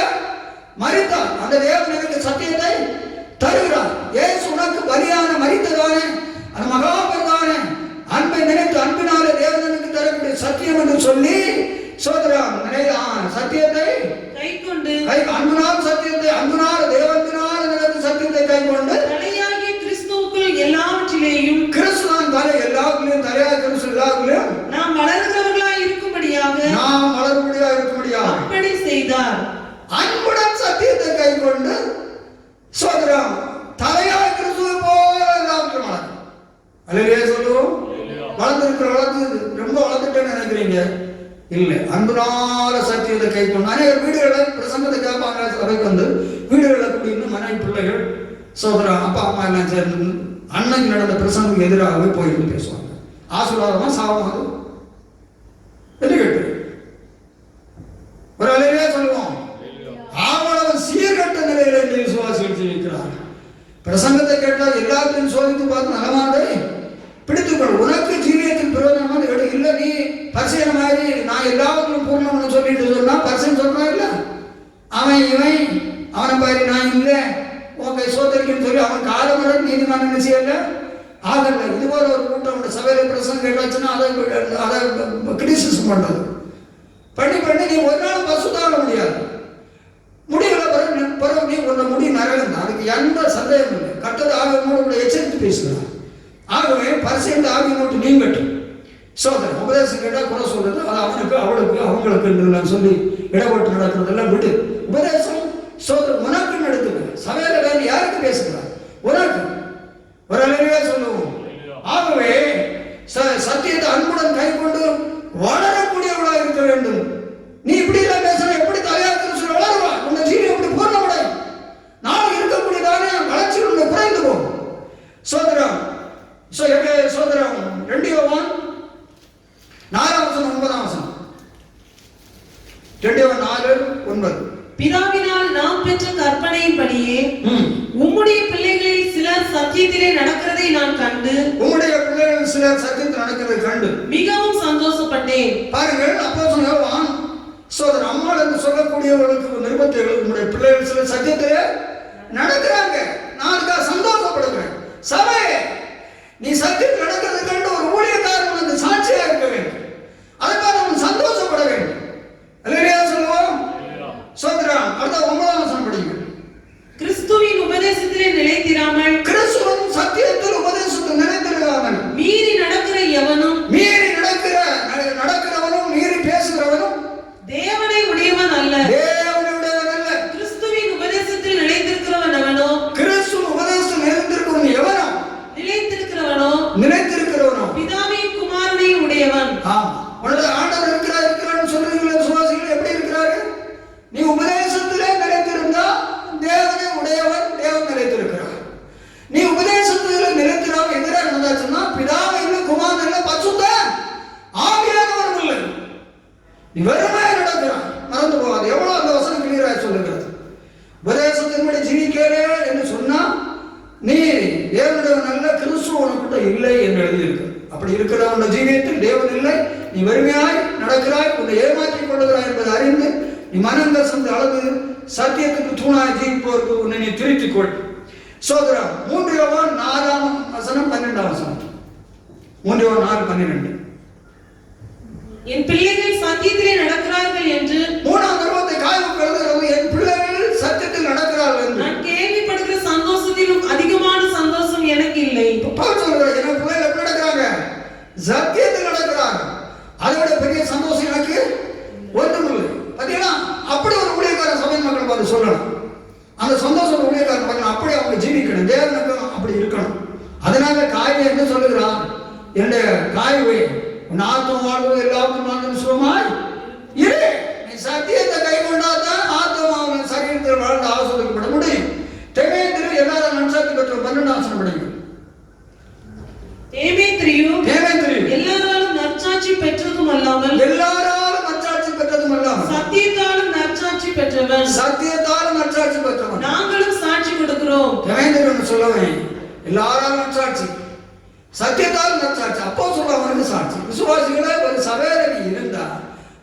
மரித்தார்? அந்த தேவன் எனக்கு சத்தியத்தை தருகிறார். இயேசு உனக்கு பலியான மரித்ததானே, அந்த மகாபெருதானே அன்பை நினைத்து அன்பினாலே தேவனுக்கு தரக்கூடிய சத்தியம் என்று சொல்லி சோதரம் சத்தியத்தை கைக்கொண்டு அன்பினால் சத்தியத்தை அன்பினால் தேவத்தினால் நினைத்து சத்தியத்தை கைக்கொண்டு தலையாகிய கிறிஸ்துவுக்குள் எல்லாவற்றிலேயும் கிறிஸ்துவான் தலை எல்லாவற்றிலும் தலையாக கிறிஸ்து எல்லாவற்றிலும் நாம் வளர்கிறவர்களாய் இருக்கும்படியாக அப்படி செய்தார். அன்புடன் சத்தியத்தை கைக்கொண்டு சோதரம் தலையாக கிறிஸ்துவை போல எல்லாவற்றிலும் வளர்ந்து. அல்லேலூயா சொல்லுவோம். வளர்ந்து ரொம்ப இருக்கிறீங்க? இல்லை, அன்புனால சத்தியத்தை கை கொண்டு அநேகர் வீடுகளை பிரசங்கத்தை கேட்பாங்க. சபைக்கு வந்து வீடுகளை கூட்டின்னு மனைவி பிள்ளைகள் சோதரன் அப்பா அம்மா எல்லாம் சேர்ந்து அன்னைக்கு நடந்த பிரசங்கத்துக்கு எதிராகவே போயிட்டு பேசுவாங்க. ஆசீர்வாதமா சாபமாக என்ன கேட்டு ஒரு அலையிலே சொல்லுவோம். அவ்வளவு சீர்கட்ட நிலையில இந்த விசுவாசிகள் ஜீவிக்கிறார். பிரசங்கத்தை கேட்டால் எல்லாத்தையும் சோதித்து பார்த்து நலமானதை பிடித்துக்கொள். உனக்கு ஜீவியத்தில் பிரயோஜனமான எடு. இல்லை நீ பரிசீலனை மாதிரி நான் எல்லாவற்றிலும் பூர்ணம்னு சொல்லிட்டு சொன்னா பரிசீலனை சொல்றான். இல்லை அவன் இவன் அவனை பாரு நான் இல்லை உங்க சோதரிக்குன்னு சொல்லி அவன் காலமுறை நீதிமான என்ன செய்யல ஆகல. இது போல ஒரு கூட்டம் சபையில பிரசங்கம் கேட்டாச்சுன்னா அதை கிரிட்டிசிசம் பண்றது பண்ணி நீ ஒரு நாள் பசுதாக முடியாது. முடிவுல பிறகு நீ உன்னை முடி நரகம் தான். அதுக்கு எந்த சந்தேகம் இல்லை. கட்டது ஆகியோடு கூட எச்சரித்து பேசுகிறார். ஆகவே பரிசீலித்து ஆகியோடு நீங்கட்டும். சோதனை உபதேசம் கேட்டால் குறை சொல்றது அது அவனுக்கு அவளுக்கு அவங்களுக்கு சொல்லி இடப்பட்டு நடக்கிறதெல்லாம் விட்டு உபதேசம் சோதனை உனக்குன்னு எடுத்துக்க. சபையில வேற யாருக்கு பேசுகிறார்? உனக்கு ஒரு அளவே சொல்லுவோம். ஆகவே சத்தியத்தை அன்புடன் கை கொண்டு வளரக்கூடியவளாக இருக்க வேண்டும். நீ இப்படி எல்லாம் பேசுற எப்படி தலையாத்திரம் சொல்ல வளருவா? உன்னை ஜீவி எப்படி பூர்ணமடை நாள் இருக்கக்கூடியதான வளர்ச்சி உன்னை குறைந்து போகும். சோதரம் சோதரம் 2 யோவான் 4:9 2 யோவான் 4:9 பிதாவினால் நாம் பெற்ற கற்பனையின்படியே உம்முடைய பிள்ளைகளில் சிலர் சத்தியத்திலே நடக்கிறதை நான் கண்டு மிகவும் சந்தோஷப்பட்டேன். பாருங்கள், அப்போஸ்தலன் யோவான் சோதரன் அம்மாள் என்று சொல்லக்கூடியவர்களுக்கு நிருபத்தை உங்களுடைய பிள்ளைகள் சிலர் சத்தியத்திலே நடக்கிறாங்க, நான் சந்தோஷப்படுகிறேன். சபையே நீ சத்தியத்தில் நடக்கிறது கண்டு ஒரு ஊழியக்காரன் வந்து சாட்சியாக இருக்க வேண்டும். அதுக்காக அவன் சந்தோஷப்பட வேண்டும். அல்லேலூயா சொல்லுவோம். சோதரன் அடுத்த 9ஆம் வசனம் படிங்க. கிறிஸ்துவின் உபதேசத்திலே நிலைத்திராமல் கிறிஸ்துவின் சத்தியத்தில் உபதேசத்தில் நிலைத்திராமல் மீறி நடக்கிற எவனும் நடக்கிறவனும் மீறி பேசுகிறவனும் தேவனை உடையவன் அல்ல. கிறிஸ்துவின் உபதேசத்தில் நிலைத்திருக்கிறவன் எவனோ கிறிஸ்துவின் உபதேசத்தில் நிலைத்திருக்கிறவன் எவனோ நிலைத்திருக்கிறவனோ பிதாவின் குமாரனை உடையவன். ஆண்டவர் இருக்கிறார் சொல்றீங்களா? விசுவாசிகள் எப்படி இருக்கிறார்கள்? நீ உபதேசத்திலே நிலைத்திருந்தா தேவனை உடையவன், தேவன் நிலைத்திருக்கிறார். நீ உபதேசத்திலே நிலைத்திராம எதிராக நடந்தாச்சுன்னா பிதாவை இல்லை, குமாரன் இல்லை, பரிசுத்த ஆவியானவரும் இல்லை. நீ வெறுமையாக நடக்கிறான். மறந்து போகாது. எவ்வளவு அந்த வசனம் கிளியராக சொல்லுகிறது. உபதேசத்தின்படி ஜீவிக்கிறே என்று சொன்னா நீ தேவனுடைய நல்ல கிறிஸ்துவ உனக்கிட்ட இல்லை என்று எழுதியிருக்கு. அப்படி இருக்கிறவன ஜீவியத்தில் தேவன் இல்லை, நீ வெறுமையாய் நடக்கிறாய், உன்னை ஏமாற்றிக் கொள்ளுகிறாய் என்பதை அறிந்து நீ மனங்கசந்து அளவு சத்தியத்துக்கு தூணாய் ஜீவிப்போருக்கு உன்னை நீ திருத்திக் கொள். சோதரம் 3 யோவான் 4ஆம் வசனம் 12ஆம் வசனம். 3 யோவான் 4:12 என் பிள்ளைகள் சத்தியத்திலே நடக்கிறார்கள் என்று 3ஆம் தர்மத்தை காய்வுக்கு எழுதுகிறது. என் பிள்ளைகள் சத்தியத்தில் நடக்கிறார்கள் என்று நான் கேள்விப்படுகிற சந்தோஷத்திலும் அதிகமான சந்தோஷம் எனக்கு இல்லை. பவுல் சொல்றார், என் பிள்ளைகள் எப்படி நடக்கிறாங்க? சத்தியத்தில் நடக்கிறாங்க. அதோட பெரிய சந்தோஷம் எனக்கு ஒன்றுமில்லை. பார்த்தீங்களா? அப்படி ஒரு ஊழியக்காரன் சபை மக்கள் பார்த்து சொல்லணும். அந்த சந்தோஷம் ஊழியக்காரன் பார்க்கணும். அப்படி அவங்க ஜீவிக்கணும். தேவனுக்கு அப்படி இருக்கணும். அதனால காய்வை என்ன சொல்லுகிறான்? என்னுடைய காய்வை உன் ஆத்ம வாழ்வு எல்லாருக்கும் வாழ்ந்து சுகமாய் இரு. நீ சத்தியத்தை கை கொண்டாதான் ஆத்மாவின் சரீரத்தில் வாழ்ந்து ஆஸ்வதிக்கப்பட முடியும். தேவேந்திர எல்லாரும் நன்சாத்தி பெற்ற 12ஆம் வசனம் படிங்க. தேவேந்திரியும் எல்லாராலும் நற்சாட்சி பெற்றதும் அல்லாமல் சத்தியத்தாலும் நற்சாட்சி பெற்றவன் நாங்களும் சாட்சி கொடுக்கிறோம். தேவேந்திரன் சொல்லவேன் எல்லாராலும் நற்சாட்சி, சத்தியத்தாலும் நற்சாட்சி. அப்போ சொல்றவனுக்கு சாட்சி. விசுவாசிகளே ஒரு சபையில நீ இருந்தா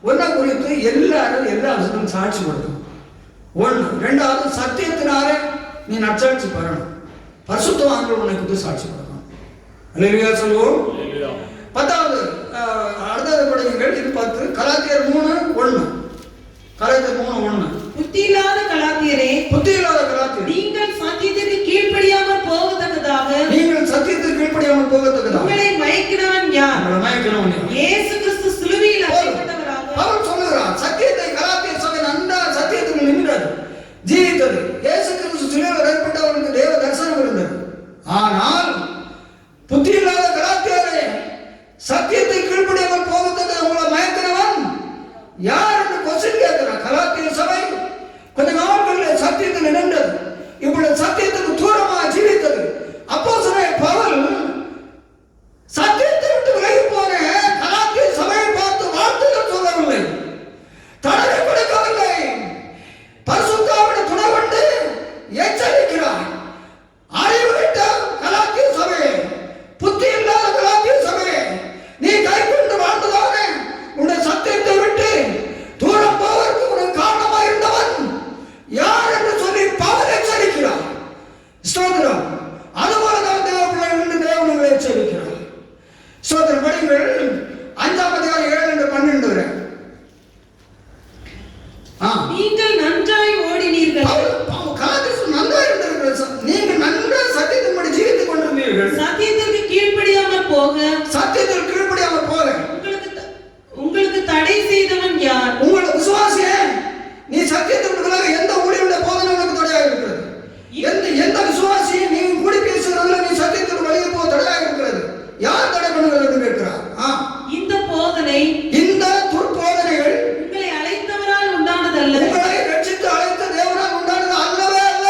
ஒன்ன குறித்து எல்லாரும் எல்லா விஷயங்களும் சாட்சி கொடுக்கணும். 1. 2வது சத்தியத்தினாலே நீ நற்சாட்சி பெறணும். பரிசுத்தவான்கள் உன்னை குறித்து சாட்சி கொடுக்கணும். அல்லேலூயா சொல்லுவோம். 10வது அடுத்தது படியுங்கள். இது 10 கலாத்தியர் 3:1. கலாத்தியர் 3:1 புத்தியில்லாத கலாத்தியரே, நீங்கள் சத்தியத்திற்கு கீழ்ப்படியாமல் போகத்தக்கதாக உங்களை மயக்கினவன் யார்? இயேசு கிறிஸ்து சிலுவையில் அறையப்பட்டவராக. பவுல் சொல்லுகிறார், சத்தியத்தை கலாத்தியர் சபை நன்றா சத்தியத்தில் நின்றது ஜீவித்தது. இயேசு கிறிஸ்து சிலுவையில் அறையப்பட்டவருக்கு தேவ தரிசனம் இருந்தது. ஆனால் புத்தியில்லாத கலாத்தியரே, சத்தியத்தை கீழ்ப்படியாமல் போகத்தக்க உங்களை மயக்க துர்போதனை இந்த துர்போதனைகள் உங்களை அழைத்தவரால் உண்டானதல்ல, உங்களை ரட்சித்து அழைத்த தேவனால் உண்டானது அல்லவே அல்ல.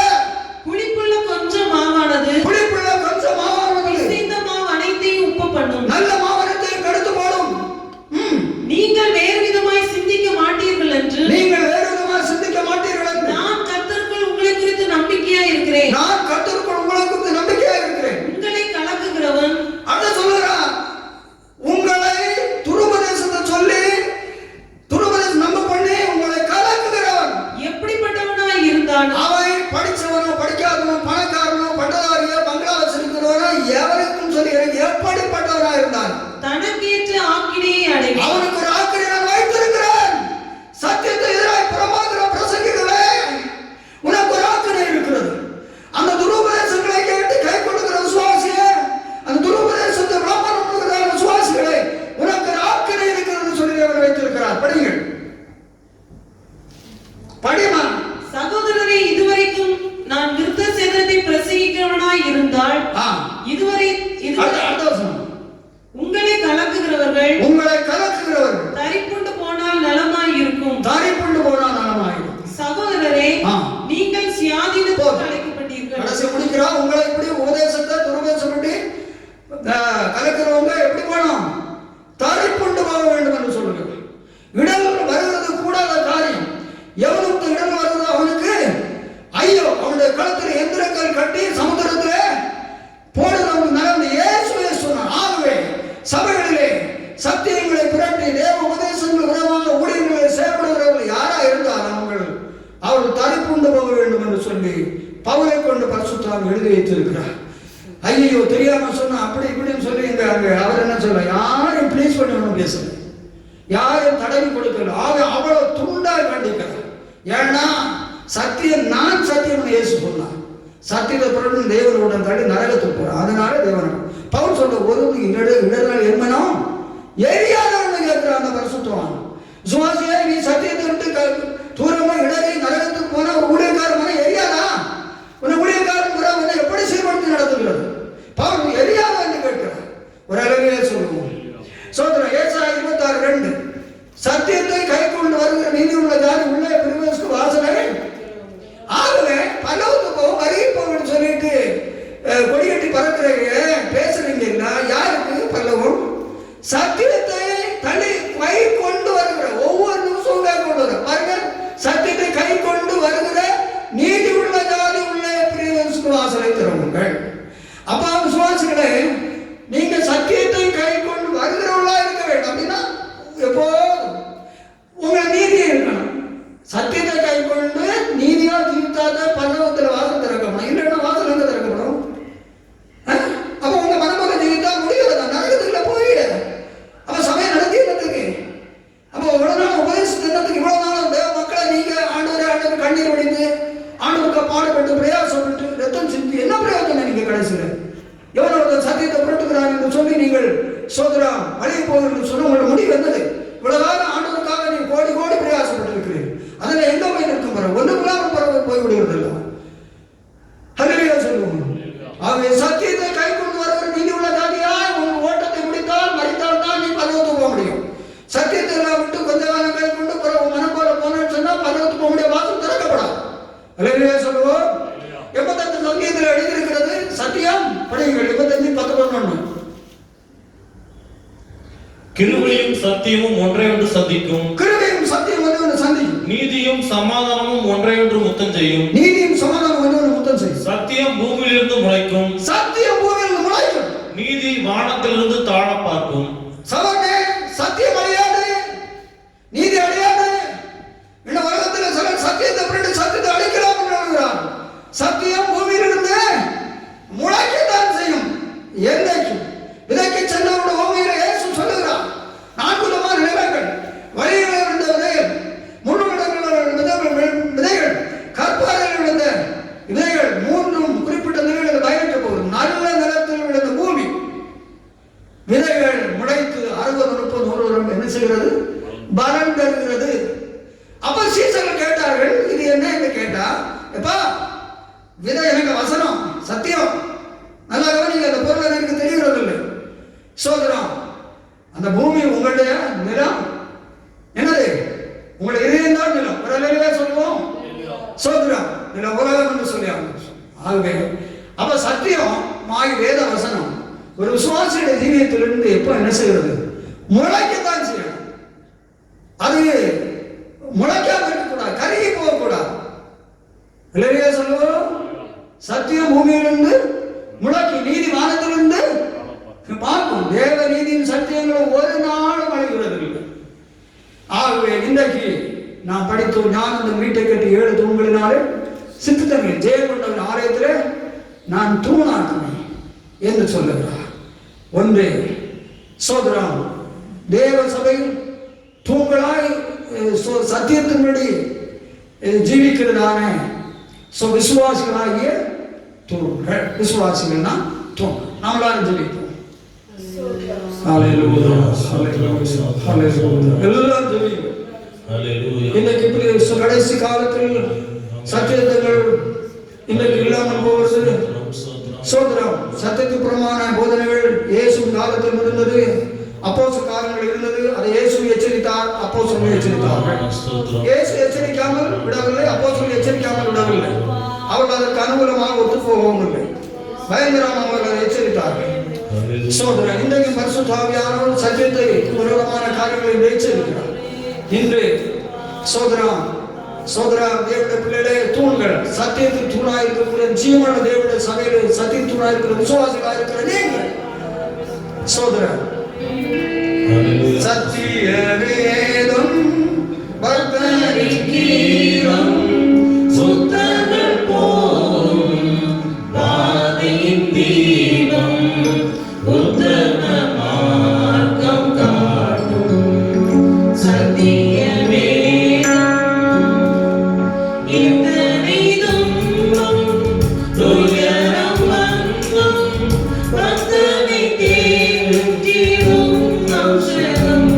புளிப்புள்ள கொஞ்சம் மாவானது புளிப்புள்ள கொஞ்சம் மாவானது பிசைந்த மாவு அனைத்தையும் உப்பு பண்ணும். நல்ல மாவனத்தையும் கெடுத்து போடும். நீங்கள் வேறு விதமாய் சிந்திக்க மாட்டீர்கள் என்று நீங்கள் வேறு விதமாக சிந்திக்க மாட்டீர்கள் என்று நான் கர்த்தருக்குள் உங்களை குறித்து நம்பிக்கையா இருக்கிறேன். நான் கர்த்தருக்குள் உங்களுக்கு நம்பிக்கையா இருக்கிறேன். உங்களை கலக்குகிறவன் அத சொல்லுறான். உங்களை துருபதேசத்தை சொல்லி துருபதேசம் நம்ப பண்ணி உங்களை கலக்குகிறவன் எப்படிப்பட்டவனாய் இருந்தான், அவன் படிச்சவனோ படிக்காதவனோ பணக்காரனோ பட்டதாரியோ பங்களா வச்சிருக்கிறவனோ எவருக்கும் சொல்லி எப்படிப்பட்டவனா இருந்தான் தனக்கேற்ற ஆக்கினையை அடைவான். அவனுக்கு ஒரு ஆக்கினை நான் வைத்திருக்கிறேன். சத்தியத்தை எதிராய் புறமாகிற பிரசங்கிகளே, உனக்கு ஒரு ஆக்கினை இருக்கிறது. அந்த துருபதேசங்களை கேட்டு கை கொடுக்கிற விசுவாசியே, அந்த துருபதேசத்தை விளம்பரம் பண்ணுகிற விசுவாசிகளே, உனக்கு ஒரு ஆக்கினை இருக்கிறது சொல்லி அவர் வைத்திருக்கிறார். படிங்கள், படிமா. சகோதரரை, இதுவரைக்கும் நான் விருத்த சேதனத்தை பிரசங்கிக்கிறவனாய் இருந்தால் இதுவரை உங்களை கலக்குகிறவர்கள் தரிப்புண்டு போனால் நலமாய் இருக்கும். சகோதரரே, நீங்கள் சுயாதீனத்துக்கு அழைக்கப்பட்டீர்கள். கடைசி முடிக்கிறா. உங்களை இப்படி உபதேசத்தை துருபதேசம் பண்ணி கலக்கிறவங்க எப்படி போனோம்? தரிப்புண்டு போக வேண்டும் என்று சொல்லுங்க. இடல் வருகிறது கூடாத காரியம். எவனுக்கு இடல் வருகிறதோ அவனுக்கு ஐயோ, அவனுடைய களத்தில் எந்திரங்கள் கட்டி சமுத்திரத்திலே போடுறவங்க நடந்து இயேசுவே சொன்னார். ஆகவே சபைகளிலே சத்தியங்களை புரட்டி தேவ உபதேசங்கள் விதமாக ஊழியர்களை செயல்படுகிறவர்கள் யாரா இருந்தால் அவர்கள் தரிப்புண்டு போக வேண்டும் என்று சொல்லி பவுலை கொண்டு பரிசுத்தவான் எழுதி வைத்திருக்கிறார். ஐயோ, தெரியாம சொன்னா அப்படி இப்படின்னு சொல்லி அவர் என்ன சொல்ல, யாரும் ப்ளீஸ் பண்ணி ஒன்றும் பேசல, யாரும் தடவி கொடுக்கல. அவ்வளவு துண்டாய் கண்டிக்கிறார். ஏன்னா சத்தியம், நான் சத்தியம் இயேசு சொன்னார். சத்தியத்தை புரட்டும் தேவனுடன் தள்ளி நரகத்துக்கு போறான். அதனால தேவன் பவுல் சொல்ற ஒரு இடர்கள் என்மனோ எரியாதவன்னு கேட்கிற அந்த பரிசுத்தவான் சுவாசியா, நீ சத்தியத்தை விட்டு தூரமா இடறி நரகத்துக்கு போனா ஒரு ஊழியக்காரன் மன எரியாதா? உன்னை ஊழியக்காரன் முறை வந்து எப்படி சீர்படுத்தி நடத்துகிறது? பவுல் எரியாதா என்று கேட்கிறார். ஒரு அளவிலே சொல்லுவோம். சோதரம் ஏசாயா 26:2, சத்தியத்தை கை கொண்டு வருகிற நீதி உள்ள ஜாதி உள்ளே பிரவேசிக்க வாசனை. ஆகவே பல்லவத்துக்கு வருகை போகணும்னு சொல்லிட்டு கொடியட்டி பறக்கிறீங்க, பேசுறீங்கன்னா யாருக்கு பல்லவம்? சத்தியத்தை தள்ளி கை கொண்டு வருகிற ஒவ்வொரு நிமிஷமும் கை கொண்டு வர பாருங்க. சத்தியத்தை கை கொண்டு வருகிற நீதி உள்ள ஜாதி உள்ளே பிரவேசிக்க வாசலை திறவுங்கள். அப்பா விசுவாசிகளே, நீங்க சத்தியத்தை கை கொண்டு வருகிறவங்களா இருக்க வேண்டும். அப்படின்னா எப்போ உங்க நீதியை இருக்கணும். சத்தியத்தை கை கொண்டு நீதியா ஜீவித்தாத பல்லவத்தில் வாசல் திறக்கப்படும். இல்லைன்னா வாசல் எங்க திறக்கப்படும்? அப்ப உங்க மனமக ஜீவித்தா முடியாதா? நரகத்துக்குள்ள போய் அப்ப சமயம் நடத்தினதுக்கு அப்ப இவ்வளவு நாள் உபதேசத்துக்கு இவ்வளவு நாள் தேவ மக்களை நீங்க ஆண்டவர் கண்ணீர் வடிந்து ஆண்டவருக்கு பாடுபட்டு பிரயாசப்பட்டு ரத்தம் சிந்தி என்ன பிரயோஜனம்? நீங்க கடைசியில் எவனோட சத்தியத்தை புரட்டுகிறான் என்று சொல்லி நீங்கள் சோதரா வழியை போகிறது சொல்ல உங்களோட முடிவு வந்தது. இவ்வளவுதான் ஆண்டவருக்காக நீங்க கோடி கோடி பிரயாசப்பட்டு இருக்கிறீர்கள். அதுல எங்க போய் நிற்கும் போற ஒன்றுமில்லாமல் பறவை போய் விடுவதில்லை. ஹல்லேலூயா சொல்லுவோம். ஆகவே சத்தியத்தை கை கொண்டு வருகிற நீதி உள்ள ஜாதியாய் உன் ஓட்டத்தை முடித்தால் மறித்தால் தான் நீ பரலோகத்துக்கு போக முடியும். சத்தியத்தை எல்லாம் விட்டு கொஞ்ச காலம் கை கொண்டு மனம் போல போனேன்னு சொன்னா பரலோகத்துக்கு போக முடிய வாசல் திறக்கப்படாது. ஹல்லேலூயா சொல்லுவோம். 85 சங்கீதத்தில் எழுதியிருக்கிறது சத்தியம். படியுங்கள் 85:11. கிருபையும் சத்தியமும் ஒன்றையொன்று சந்திக்கும். கிருபையும் சத்தியம் ஒன்றையொன்று சந்திக்கும். நீதியும் சமாதானமும் ஒன்றையொன்று முத்தம் செய்யும். நீதியும் சமாதானம் ஒன்றையொன்று முத்தம் செய்யும். சத்தியம் பூமியிலிருந்து முளைக்கும். சத்தியம் பூமியிலிருந்து முளைக்கும். நீதி வானத்திலிருந்து தாழ பார்க்கும். சவனே, சத்தியம் அழியாது, நீதி அழியாது. இந்த உலகத்தில் சிலர் சத்தியத்தை பிறகு சத்தியத்தை அழிக்கலாம் என்று எழுதுகிறார். சத்தியம் பூமியிலிருந்து முளைக்கத்தான் செய்யும். என்னைக்கும் விதைக்கு சென்றவருடைய ஓமையில இயேசு சொல்லுகிறார், 4 விதமான நிலங்கள், வழியில் விழுந்த விதைகள், முள்ளுமிடங்களில் விதைகள், கற்பாறையில் விழுந்த விதைகள், 3 குறிப்பிட்ட நிலைகளில் பயணிக்க போகும். நல்ல நிலத்தில் விழுந்த பூமி விதைகள் முளைத்து 60, 30, 100 வருடம் என்ன செய்கிறது? பலன் தருகிறது. அப்ப சீசர்கள் கேட்டார்கள், இது என்ன என்று கேட்டா, எப்பா விதை எனக்கு வசனம் சத்தியம், நல்லா நீங்க அந்த பொருள் எனக்கு தெரிகிறது இல்லை. சோதரம், அந்த பூமி உங்களுடைய அது முளைக்காம இருக்கக்கூடாது, கருகி போகக்கூடாது. இல்லையா சொல்லுவோம்? சத்தியம் பூமியிலிருந்து முளைக்கு, நீதி வானத்திலிருந்து பார்க்கும். தேவ நீதியின் சத்தியங்களும் ஒரு நாளும் அழிகிறது. ஆகவே இன்றைக்கு நான் படித்தோம், நான் இந்த வீட்டை கட்டி 7 தூண்களினாலே சித்துத்தன்மை ஜெயம் கொண்டவன் ஆலயத்தில் நான் தூணாக்குவேன் என்று சொல்லுகிறார். ஒன்று சோதரம் தேவ சபையில் தூண்களாய் சத்தியத்தின்படி ஜீவிக்கிறதான விசுவாசிகளாகிய தூண்கள். விசுவாசிகள்னா தூண். நம்மளால ஜீவிப்போம். எல்லாம் ஜீவிப்போம். இன்னைக்கு இப்படி கடைசி காலத்தில் சத்தியங்கள் இன்னைக்கு இல்லாமல் போவது சோதரம். சத்தியத்துக்கு புறமான போதனைகள் இயேசு காலத்தில் இருந்தது, அப்போஸ்தலர் காலங்களில் இருந்தது. அதை இயேசு எச்சரித்தார், அப்போஸ்தலர்கள் எச்சரித்தார்கள். இயேசு எச்சரிக்காமல் விடவில்லை, அப்போஸ்தலர்கள் எச்சரிக்காமல் விடவில்லை. அவர்கள் அதற்கு அனுகூலமாக ஒத்து போகவும் இல்லை. பயங்கரமாக அவர்கள் எச்சரித்தார்கள். சோதரன் இன்றைக்கு பரிசுத்த ஆவியானவர் சத்தியத்தை விரோதமான காரியங்களை எச்சரிக்கிறார். இன்று சோதரா தேவனுடைய பிள்ளைகளே, தூண்கள், சத்தியத்தில் தூணாயிருக்கிற ஜீவன தேவனுடைய சபையில் சத்திய தூணாயிருக்கிற விசுவாசிகளாக இருக்கிற நீங்கள் சோதரா சத்திய வேதம் வர்த்தனிக்கிறோம் சுத்தங்கள் போலும் பாதையின் தீபம் உத்தம மார்க்கம் காட்டும் சத்தியமே இத்தனை துன்பம் துயரம் வந்தும் பக்தனை தேடும் அம்சம்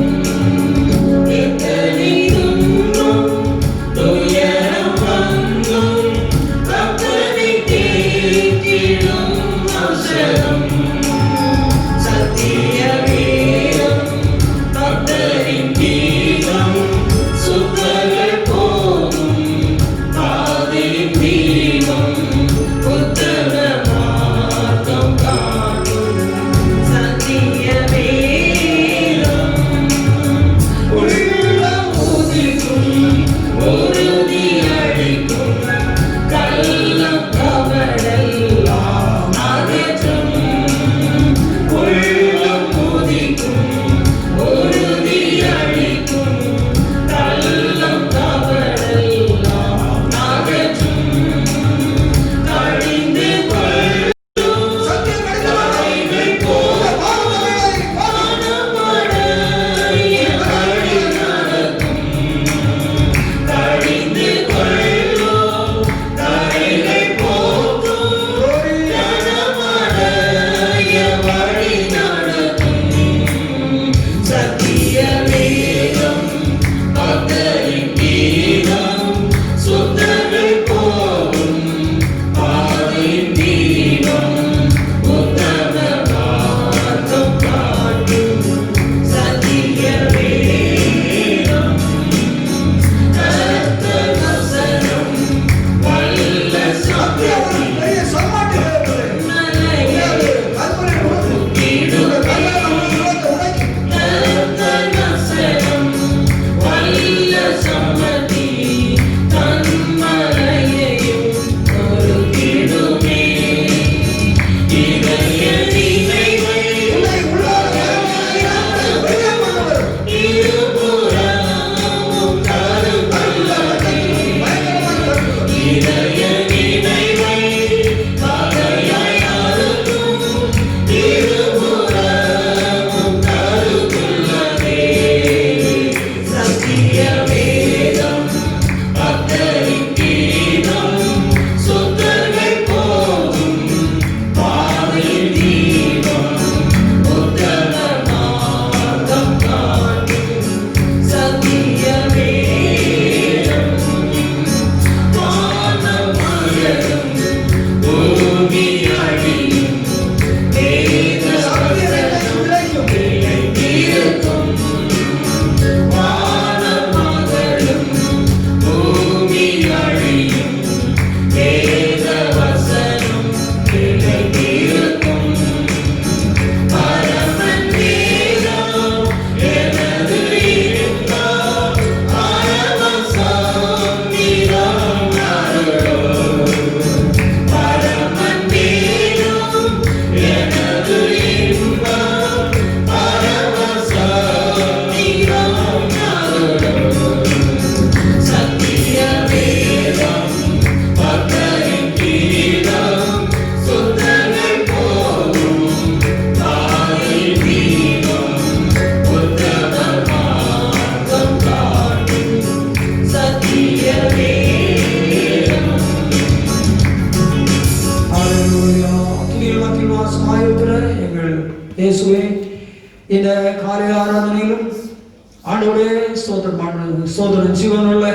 ஆண்டவரே ஸ்தோத்திரம் ஜீவனுள்ள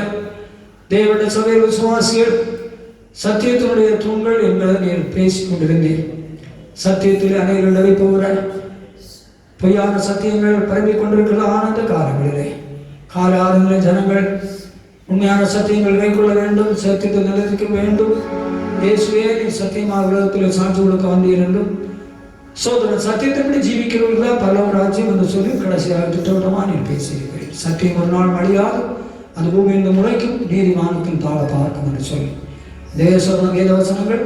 தேவனுடைய சபையில் விசுவாசிகள் சத்தியத்தினுடைய தூண்கள் என்பதை நீர் பேசிக் கொண்டிருந்தீர். சத்தியத்தில் அனைவர்கள் அழைப்பவராய் பொய்யான சத்தியங்கள் பரவிக் கொண்டிருக்கிற ஆனந்த காலங்களிலே கால ஆறுகிற ஜனங்கள் உண்மையான சத்தியங்கள் கைக்கொள்ள வேண்டும், சத்தியத்தை நிலைத்திருக்க வேண்டும். இயேசுவே நீ சத்தியமாக உலகத்தில் சாட்சி கொடுக்க வந்தீர் என்றும் சோதரன் சத்தியத்தைப்படி ஜீவிக்கிறவர்கள் பல ராஜ்யம் என்று சொல்லி கடைசியாக திட்டவட்டமாக நீர் பேசியிருக்கிறீர். சத்தியம் ஒரு நாள் மழியாது, அது பூமியின் முளைக்கும், நீதிமானத்தின் தாழ பார்க்கும் என்று சொல்லி தேவசோதன வேதவசனங்கள்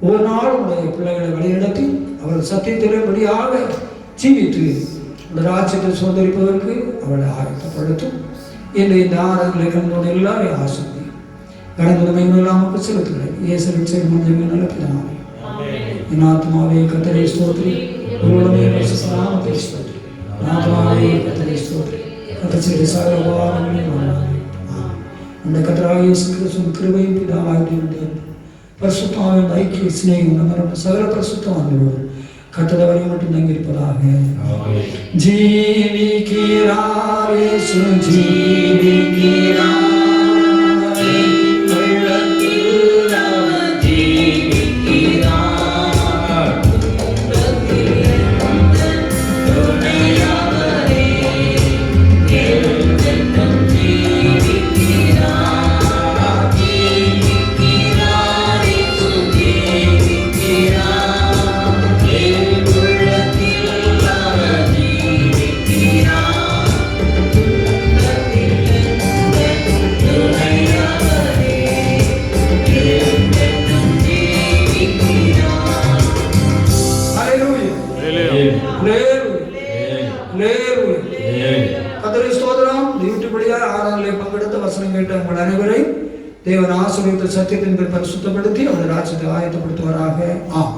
ஒரு நாள் உடைய பிள்ளைகளை வழிநடத்தி அவர்கள் சத்தியத்திலே படியாக ஜீவித்து இந்த ராஜ்யத்தை சுதந்திரிப்பதற்கு அவளை ஆயத்தப்படுத்தும் என்று இந்த ஆராதனை கண்டோடு எல்லாரையும் ஆசை கடந்த நமக்கு செலுத்துகிறேன். இயேசுவின் செயல் மஞ்சள் நல்ல பிதாவே, என் ஆத்மாவே கர்த்தரை ஸ்தோத்திரி, உலகமே பரிசுத்தநாமத்தை ஸ்தோத்திரி. ஆத்மாவே கர்த்தரை ஸ்தோத்திரி, கர்த்தர் செய்த சகல உபகாரங்களையும் மறவாதே. அந்த கர்த்தராகிய இயேசு கிறிஸ்துவின் கிருபையும் பிதாவாகிய பரிசுத்தமாவின் ஐக்கிய சிநேகம் நம்ம சகல பரிசுத்தவான்களோடு கர்த்தர் வரை மட்டும் தங்கியிருப்பதாக. ஜீவிக்கிறார் இயேசு ஜீவிக்கிறார், உங்கள் அனைவரை தேவன் ஆசீர்வதித்த சத்தியத்தின் பரிசுத்தப்படுத்தி அவருடைய ராஜ்யத்தை ஆயத்தப்படுத்துவாராக. ஆம்.